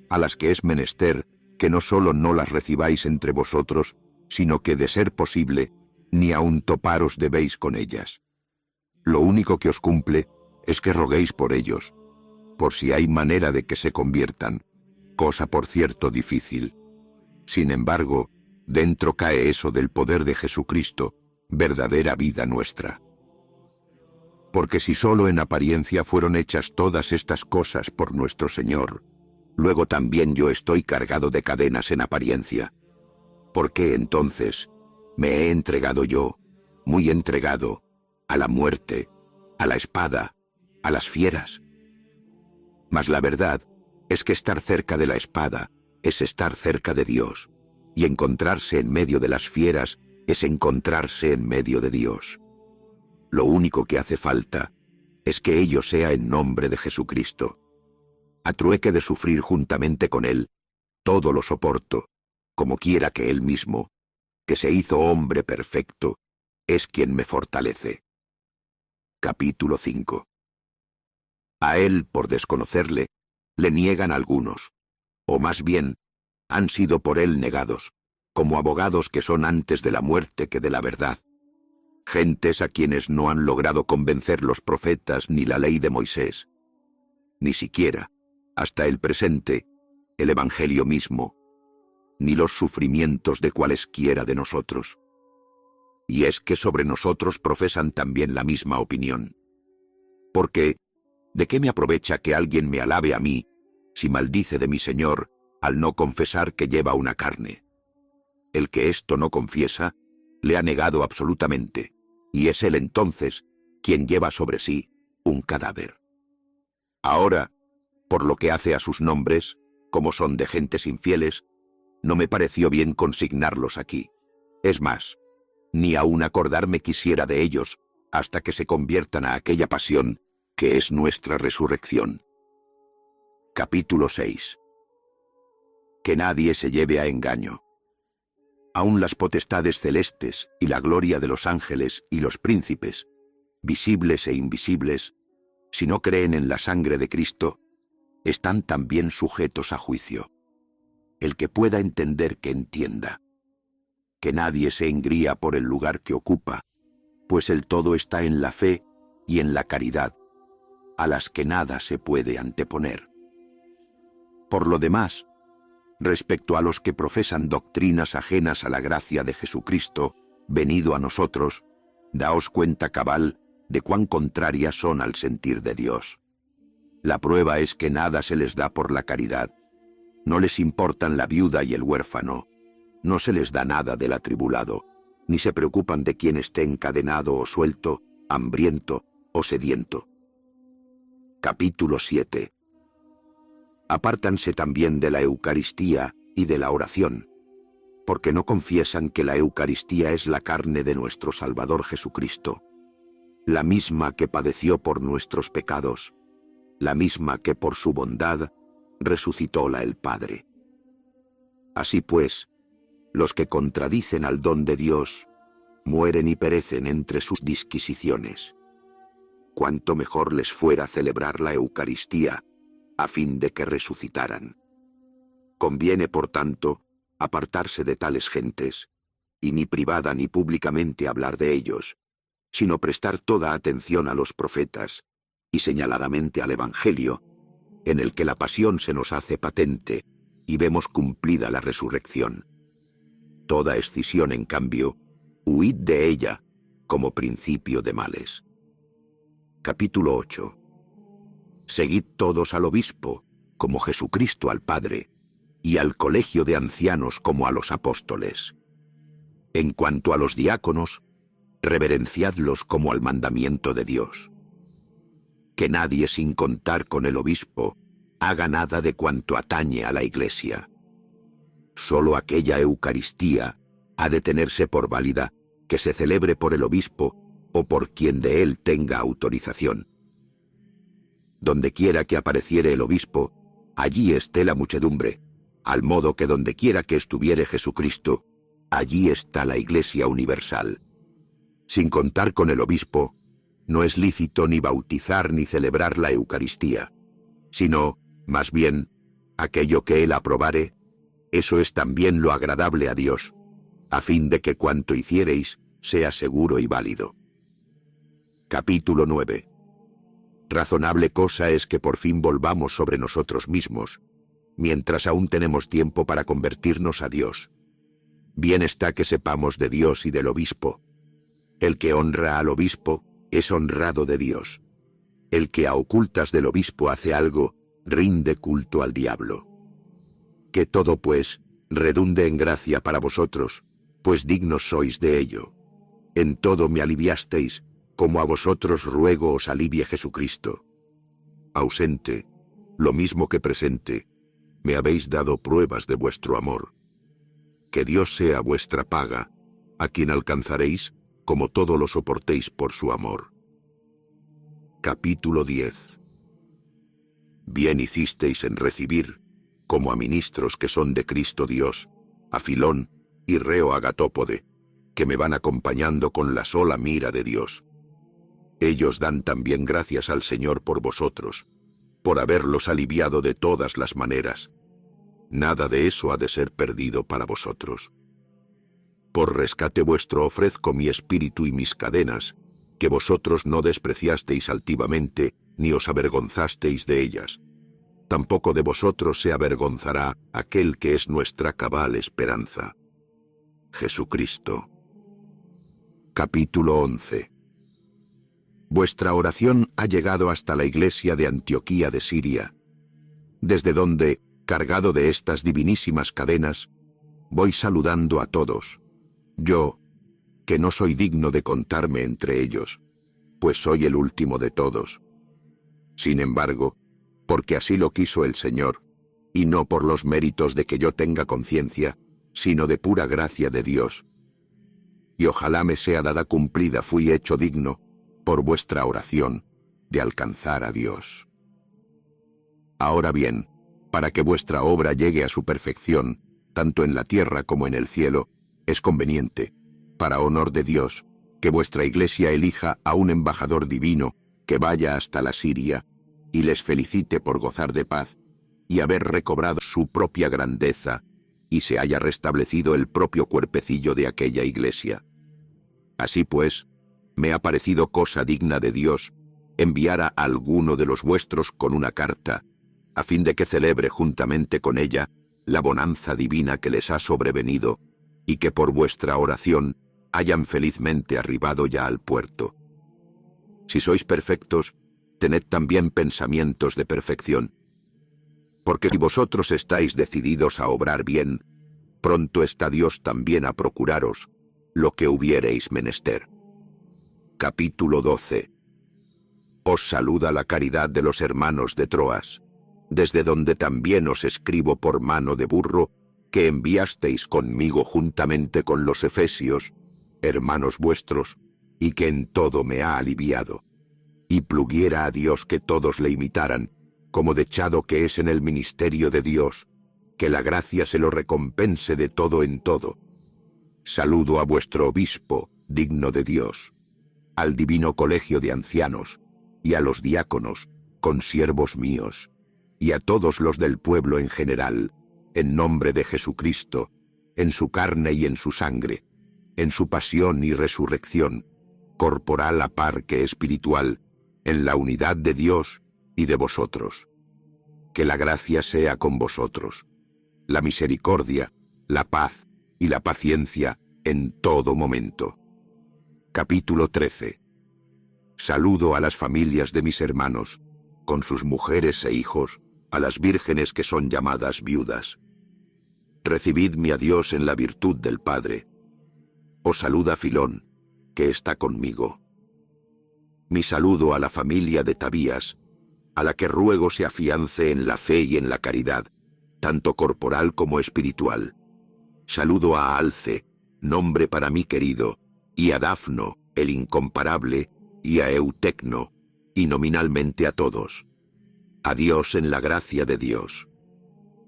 a las que es menester que no solo no las recibáis entre vosotros, sino que, de ser posible, ni aun toparos debéis con ellas. Lo único que os cumple es que roguéis por ellos, por si hay manera de que se conviertan, cosa por cierto difícil. Sin embargo, dentro cae eso del poder de Jesucristo, verdadera vida nuestra. Porque si solo en apariencia fueron hechas todas estas cosas por nuestro Señor, luego también yo estoy cargado de cadenas en apariencia. ¿Por qué entonces me he entregado yo, muy entregado, a la muerte, a la espada, a las fieras? Mas la verdad es que estar cerca de la espada es estar cerca de Dios, y encontrarse en medio de las fieras es encontrarse en medio de Dios. Lo único que hace falta es que ello sea en nombre de Jesucristo. A trueque de sufrir juntamente con Él, todo lo soporto, como quiera que Él mismo, que se hizo hombre perfecto, es quien me fortalece. Capítulo 5. A Él, por desconocerle, le niegan algunos, o más bien, han sido por Él negados, como abogados que son antes de la muerte que de la verdad. Gentes a quienes no han logrado convencer los profetas ni la ley de Moisés, ni siquiera, hasta el presente, el Evangelio mismo, ni los sufrimientos de cualesquiera de nosotros. Y es que sobre nosotros profesan también la misma opinión. Porque, ¿de qué me aprovecha que alguien me alabe a mí, si maldice de mi Señor al no confesar que lleva una carne? El que esto no confiesa, le ha negado absolutamente, y es él entonces quien lleva sobre sí un cadáver. Ahora, por lo que hace a sus nombres, como son de gentes infieles, no me pareció bien consignarlos aquí. Es más, ni aun acordarme quisiera de ellos hasta que se conviertan a aquella pasión que es nuestra resurrección. Capítulo 6. Que nadie se lleve a engaño. Aun las potestades celestes y la gloria de los ángeles y los príncipes, visibles e invisibles, si no creen en la sangre de Cristo, están también sujetos a juicio. El que pueda entender que entienda. Que nadie se engría por el lugar que ocupa, pues el todo está en la fe y en la caridad, a las que nada se puede anteponer. Por lo demás, respecto a los que profesan doctrinas ajenas a la gracia de Jesucristo, venido a nosotros, daos cuenta cabal de cuán contrarias son al sentir de Dios. La prueba es que nada se les da por la caridad. No les importan la viuda y el huérfano, no se les da nada del atribulado, ni se preocupan de quien esté encadenado o suelto, hambriento o sediento. Capítulo 7. Apártanse también de la Eucaristía y de la oración, porque no confiesan que la Eucaristía es la carne de nuestro Salvador Jesucristo, la misma que padeció por nuestros pecados, la misma que por su bondad resucitóla el Padre. Así pues, los que contradicen al don de Dios mueren y perecen entre sus disquisiciones. Cuánto mejor les fuera celebrar la Eucaristía, a fin de que resucitaran. Conviene, por tanto, apartarse de tales gentes, y ni privada ni públicamente hablar de ellos, sino prestar toda atención a los profetas, y señaladamente al Evangelio, en el que la pasión se nos hace patente, y vemos cumplida la resurrección. Toda escisión, en cambio, huid de ella como principio de males. Capítulo 8. Seguid todos al obispo, como Jesucristo al Padre, y al colegio de ancianos como a los apóstoles. En cuanto a los diáconos, reverenciadlos como al mandamiento de Dios. Que nadie, sin contar con el obispo, haga nada de cuanto atañe a la Iglesia. Solo aquella Eucaristía ha de tenerse por válida que se celebre por el obispo o por quien de él tenga autorización. Dondequiera que apareciere el obispo, allí esté la muchedumbre, al modo que dondequiera que estuviere Jesucristo, allí está la Iglesia universal. Sin contar con el obispo, no es lícito ni bautizar ni celebrar la Eucaristía, sino, más bien, aquello que él aprobare, eso es también lo agradable a Dios, a fin de que cuanto hiciereis sea seguro y válido. Capítulo 9. Razonable cosa es que por fin volvamos sobre nosotros mismos, mientras aún tenemos tiempo para convertirnos a Dios. Bien está que sepamos de Dios y del obispo. El que honra al obispo es honrado de Dios. El que a ocultas del obispo hace algo, rinde culto al diablo. Que todo, pues, redunde en gracia para vosotros, pues dignos sois de ello. En todo me aliviasteis, como a vosotros ruego os alivie Jesucristo. Ausente, lo mismo que presente, me habéis dado pruebas de vuestro amor. Que Dios sea vuestra paga, a quien alcanzaréis, como todo lo soportéis por su amor. Capítulo 10. Bien hicisteis en recibir, como a ministros que son de Cristo Dios, a Filón y Reo Agatópode, que me van acompañando con la sola mira de Dios. Ellos dan también gracias al Señor por vosotros, por haberlos aliviado de todas las maneras. Nada de eso ha de ser perdido para vosotros. Por rescate vuestro ofrezco mi espíritu y mis cadenas, que vosotros no despreciasteis altivamente, ni os avergonzasteis de ellas. Tampoco de vosotros se avergonzará aquel que es nuestra cabal esperanza. Jesucristo. Capítulo 11. Vuestra oración ha llegado hasta la iglesia de Antioquía de Siria, desde donde, cargado de estas divinísimas cadenas, voy saludando a todos. Yo, que no soy digno de contarme entre ellos, pues soy el último de todos. Sin embargo, porque así lo quiso el Señor, y no por los méritos de que yo tenga conciencia, sino de pura gracia de Dios. Y ojalá me sea dada cumplida, fui hecho digno, por vuestra oración, de alcanzar a Dios. Ahora bien, para que vuestra obra llegue a su perfección, tanto en la tierra como en el cielo, es conveniente, para honor de Dios, que vuestra iglesia elija a un embajador divino que vaya hasta la Siria y les felicite por gozar de paz y haber recobrado su propia grandeza y se haya restablecido el propio cuerpecillo de aquella iglesia. Así pues, me ha parecido cosa digna de Dios enviar a alguno de los vuestros con una carta, a fin de que celebre juntamente con ella la bonanza divina que les ha sobrevenido, y que por vuestra oración hayan felizmente arribado ya al puerto. Si sois perfectos, tened también pensamientos de perfección. Porque si vosotros estáis decididos a obrar bien, pronto está Dios también a procuraros lo que hubiereis menester. Capítulo 12. Os saluda la caridad de los hermanos de Troas, desde donde también os escribo por mano de burro, que enviasteis conmigo juntamente con los efesios, hermanos vuestros, y que en todo me ha aliviado. Y pluguiera a Dios que todos le imitaran, como dechado que es en el ministerio de Dios, que la gracia se lo recompense de todo en todo. Saludo a vuestro obispo, digno de Dios, al divino colegio de ancianos, y a los diáconos, consiervos míos, y a todos los del pueblo en general, en nombre de Jesucristo, en su carne y en su sangre, en su pasión y resurrección, corporal a par que espiritual, en la unidad de Dios y de vosotros. Que la gracia sea con vosotros, la misericordia, la paz y la paciencia en todo momento. Capítulo 13. Saludo a las familias de mis hermanos, con sus mujeres e hijos, a las vírgenes que son llamadas viudas. Recibid mi adiós en la virtud del Padre. Os saluda Filón, que está conmigo. Mi saludo a la familia de Tabías, a la que ruego se afiance en la fe y en la caridad, tanto corporal como espiritual. Saludo a Alce, nombre para mí querido, y a Dafno, el incomparable, y a Eutecno, y nominalmente a todos. Adiós en la gracia de Dios.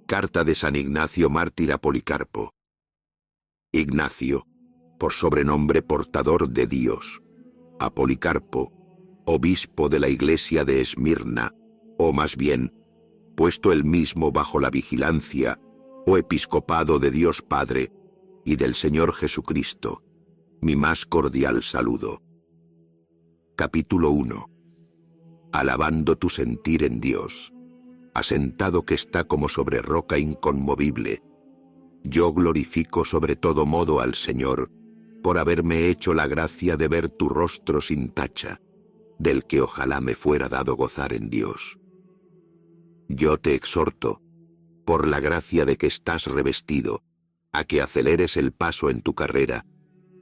Carta de San Ignacio mártir a Policarpo. Ignacio, por sobrenombre portador de Dios. A Policarpo, obispo de la iglesia de Esmirna, o más bien, puesto él mismo bajo la vigilancia, o episcopado de Dios Padre y del Señor Jesucristo, mi más cordial saludo. Capítulo 1. Alabando tu sentir en Dios, asentado que está como sobre roca inconmovible, yo glorifico sobre todo modo al Señor, por haberme hecho la gracia de ver tu rostro sin tacha, del que ojalá me fuera dado gozar en Dios. Yo te exhorto, por la gracia de que estás revestido, a que aceleres el paso en tu carrera,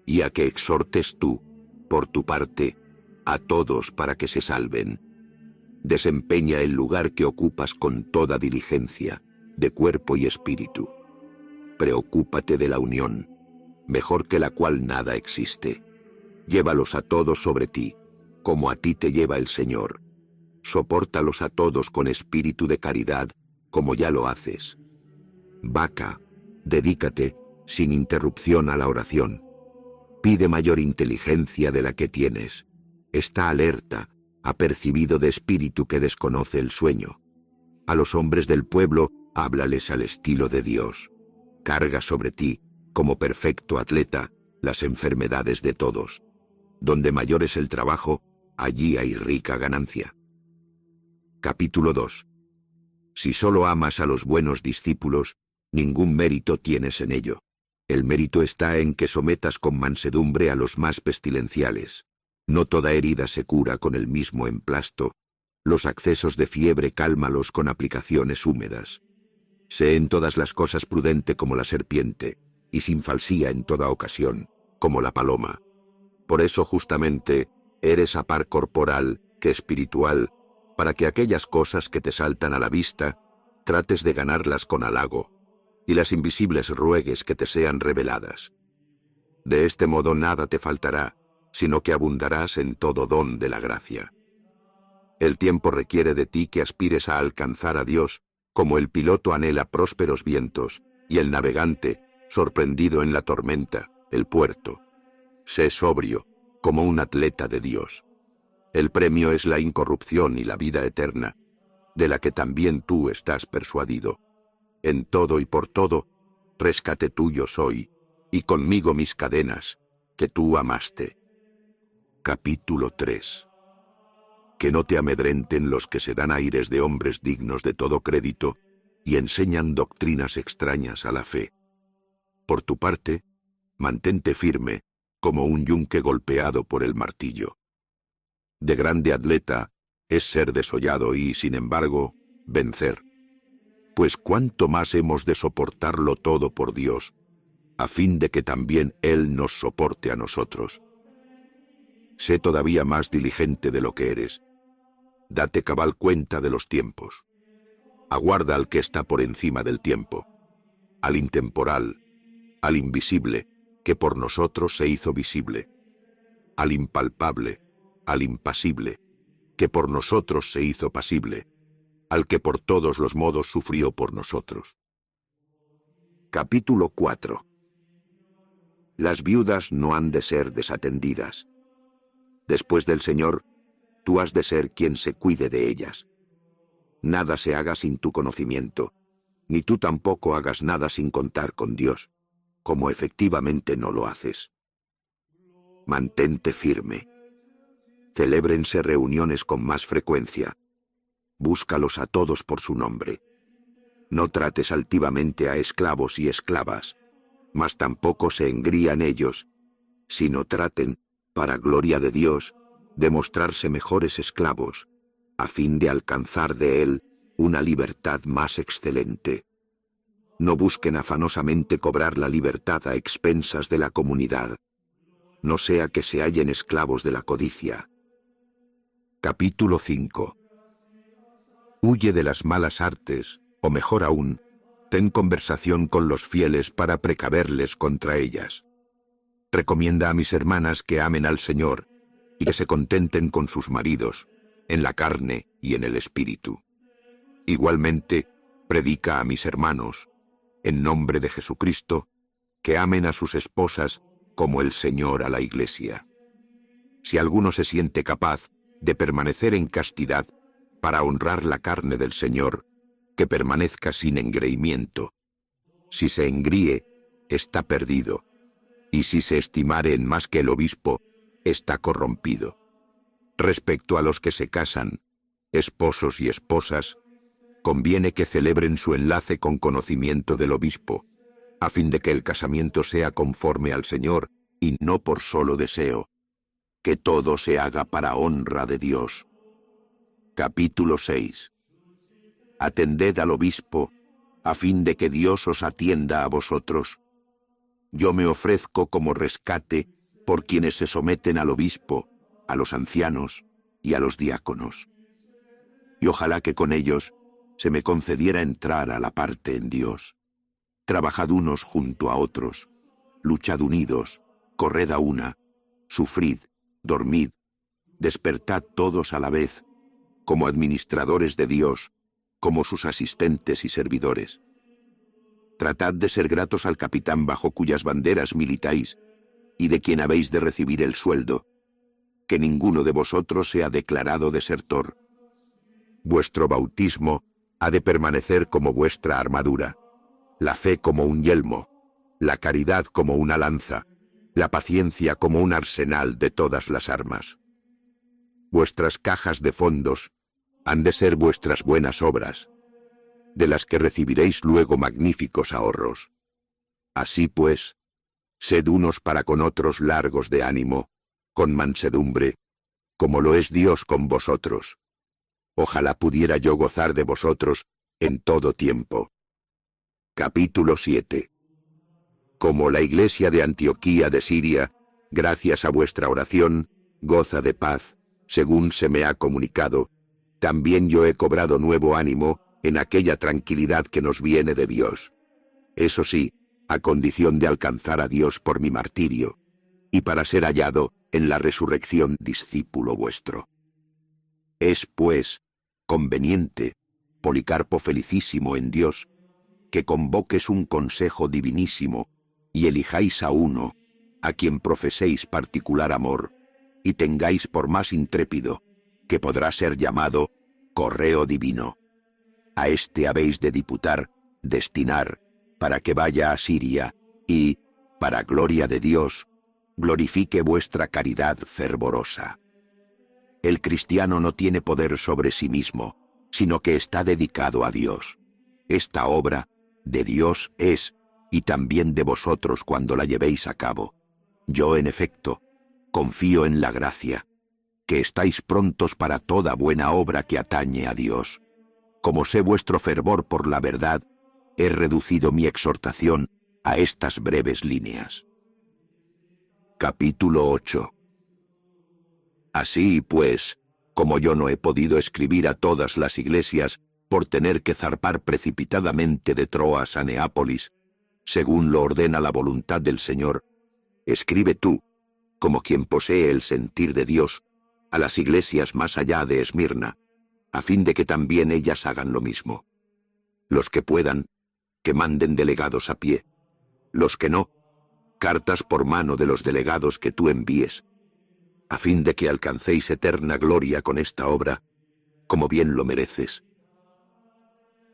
y a que exhortes tú, por tu parte, a todos para que se salven. Desempeña el lugar que ocupas con toda diligencia, de cuerpo y espíritu. Preocúpate de la unión, mejor que la cual nada existe. Llévalos a todos sobre ti, como a ti te lleva el Señor. Sopórtalos a todos con espíritu de caridad, como ya lo haces. Vaca, dedícate, sin interrupción, a la oración. Pide mayor inteligencia de la que tienes. Está alerta, apercibido de espíritu que desconoce el sueño. A los hombres del pueblo, háblales al estilo de Dios. Carga sobre ti, como perfecto atleta, las enfermedades de todos. Donde mayor es el trabajo, allí hay rica ganancia. Capítulo 2. Si solo amas a los buenos discípulos, ningún mérito tienes en ello. El mérito está en que sometas con mansedumbre a los más pestilenciales. No toda herida se cura con el mismo emplasto. Los accesos de fiebre cálmalos con aplicaciones húmedas. Sé en todas las cosas prudente como la serpiente, y sin falsía en toda ocasión, como la paloma. Por eso justamente eres a par corporal que espiritual, para que aquellas cosas que te saltan a la vista, trates de ganarlas con halago, y las invisibles ruegues que te sean reveladas. De este modo nada te faltará, sino que abundarás en todo don de la gracia. El tiempo requiere de ti que aspires a alcanzar a Dios, como el piloto anhela prósperos vientos, y el navegante, sorprendido en la tormenta, el puerto. Sé sobrio, como un atleta de Dios. El premio es la incorrupción y la vida eterna, de la que también tú estás persuadido. En todo y por todo, rescate tuyo soy, y conmigo mis cadenas, que tú amaste. Capítulo 3. Que no te amedrenten los que se dan aires de hombres dignos de todo crédito y enseñan doctrinas extrañas a la fe. Por tu parte, mantente firme, como un yunque golpeado por el martillo. De grande atleta es ser desollado y, sin embargo, vencer. Pues cuánto más hemos de soportarlo todo por Dios, a fin de que también Él nos soporte a nosotros. Sé todavía más diligente de lo que eres. Date cabal cuenta de los tiempos. Aguarda al que está por encima del tiempo, al intemporal, al invisible, que por nosotros se hizo visible, al impalpable, al impasible, que por nosotros se hizo pasible, al que por todos los modos sufrió por nosotros. Capítulo 4. Las viudas no han de ser desatendidas. Después del Señor, tú has de ser quien se cuide de ellas. Nada se haga sin tu conocimiento, ni tú tampoco hagas nada sin contar con Dios, como efectivamente no lo haces. Mantente firme. Celébrense reuniones con más frecuencia. Búscalos a todos por su nombre. No trates altivamente a esclavos y esclavas. mas tampoco se engrían ellos, sino traten, para gloria de Dios, de mostrarse mejores esclavos, a fin de alcanzar de él una libertad más excelente. No busquen afanosamente cobrar la libertad a expensas de la comunidad, no sea que se hallen esclavos de la codicia. Capítulo 5. Huye de las malas artes, o mejor aún, ten conversación con los fieles para precaverles contra ellas. Recomienda a mis hermanas que amen al Señor y que se contenten con sus maridos, en la carne y en el espíritu. Igualmente, predica a mis hermanos, en nombre de Jesucristo, que amen a sus esposas como el Señor a la Iglesia. Si alguno se siente capaz de permanecer en castidad para honrar la carne del Señor, que permanezca sin engreimiento. Si se engríe, está perdido, y si se estimare en más que el obispo, está corrompido. Respecto a los que se casan, esposos y esposas, conviene que celebren su enlace con conocimiento del obispo, a fin de que el casamiento sea conforme al Señor y no por solo deseo, que todo se haga para honra de Dios. Capítulo 6. Atended al obispo, a fin de que Dios os atienda a vosotros. Yo me ofrezco como rescate por quienes se someten al obispo, a los ancianos y a los diáconos. Y ojalá que con ellos se me concediera entrar a la parte en Dios. Trabajad unos junto a otros, luchad unidos, corred a una, sufrid, dormid, despertad todos a la vez, como administradores de Dios, como sus asistentes y servidores. Tratad de ser gratos al capitán bajo cuyas banderas militáis, y de quien habéis de recibir el sueldo, que ninguno de vosotros sea declarado desertor. Vuestro bautismo ha de permanecer como vuestra armadura, la fe como un yelmo, la caridad como una lanza, la paciencia como un arsenal de todas las armas. Vuestras cajas de fondos han de ser vuestras buenas obras, de las que recibiréis luego magníficos ahorros. Así pues, sed unos para con otros largos de ánimo, con mansedumbre, como lo es Dios con vosotros. Ojalá pudiera yo gozar de vosotros en todo tiempo. Capítulo 7. Como la iglesia de Antioquía de Siria, gracias a vuestra oración, goza de paz, según se me ha comunicado, también yo he cobrado nuevo ánimo en aquella tranquilidad que nos viene de Dios. Eso sí, a condición de alcanzar a Dios por mi martirio, y para ser hallado en la resurrección discípulo vuestro. Es, pues, conveniente, Policarpo felicísimo en Dios, que convoques un consejo divinísimo, y elijáis a uno, a quien profeséis particular amor, y tengáis por más intrépido, que podrá ser llamado correo divino. A este habéis de diputar, destinar, para que vaya a Siria, y, para gloria de Dios, glorifique vuestra caridad fervorosa. El cristiano no tiene poder sobre sí mismo, sino que está dedicado a Dios. Esta obra, de Dios es, y también de vosotros cuando la llevéis a cabo. Yo, en efecto, confío en la gracia, que estáis prontos para toda buena obra que atañe a Dios. Como sé vuestro fervor por la verdad, he reducido mi exhortación a estas breves líneas. Capítulo 8. Así, pues, como yo no he podido escribir a todas las iglesias por tener que zarpar precipitadamente de Troas a Neápolis, según lo ordena la voluntad del Señor, escribe tú, como quien posee el sentir de Dios, a las iglesias más allá de Esmirna, a fin de que también ellas hagan lo mismo. Los que puedan, que manden delegados a pie. Los que no, cartas por mano de los delegados que tú envíes, a fin de que alcancéis eterna gloria con esta obra, como bien lo mereces.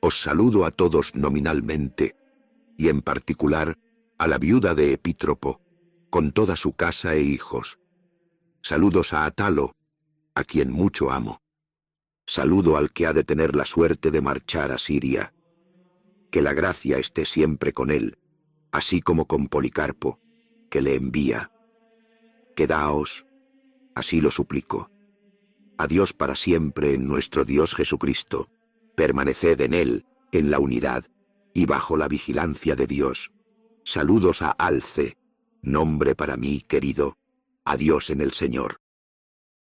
Os saludo a todos nominalmente, y en particular a la viuda de Epítropo, con toda su casa e hijos. Saludos a Atalo, a quien mucho amo. Saludo al que ha de tener la suerte de marchar a Siria. Que la gracia esté siempre con él, así como con Policarpo, que le envía. Quedaos, así lo suplico. Adiós para siempre en nuestro Dios Jesucristo. Permaneced en Él, en la unidad, y bajo la vigilancia de Dios. Saludos a Alce, nombre para mí querido. Adiós en el Señor.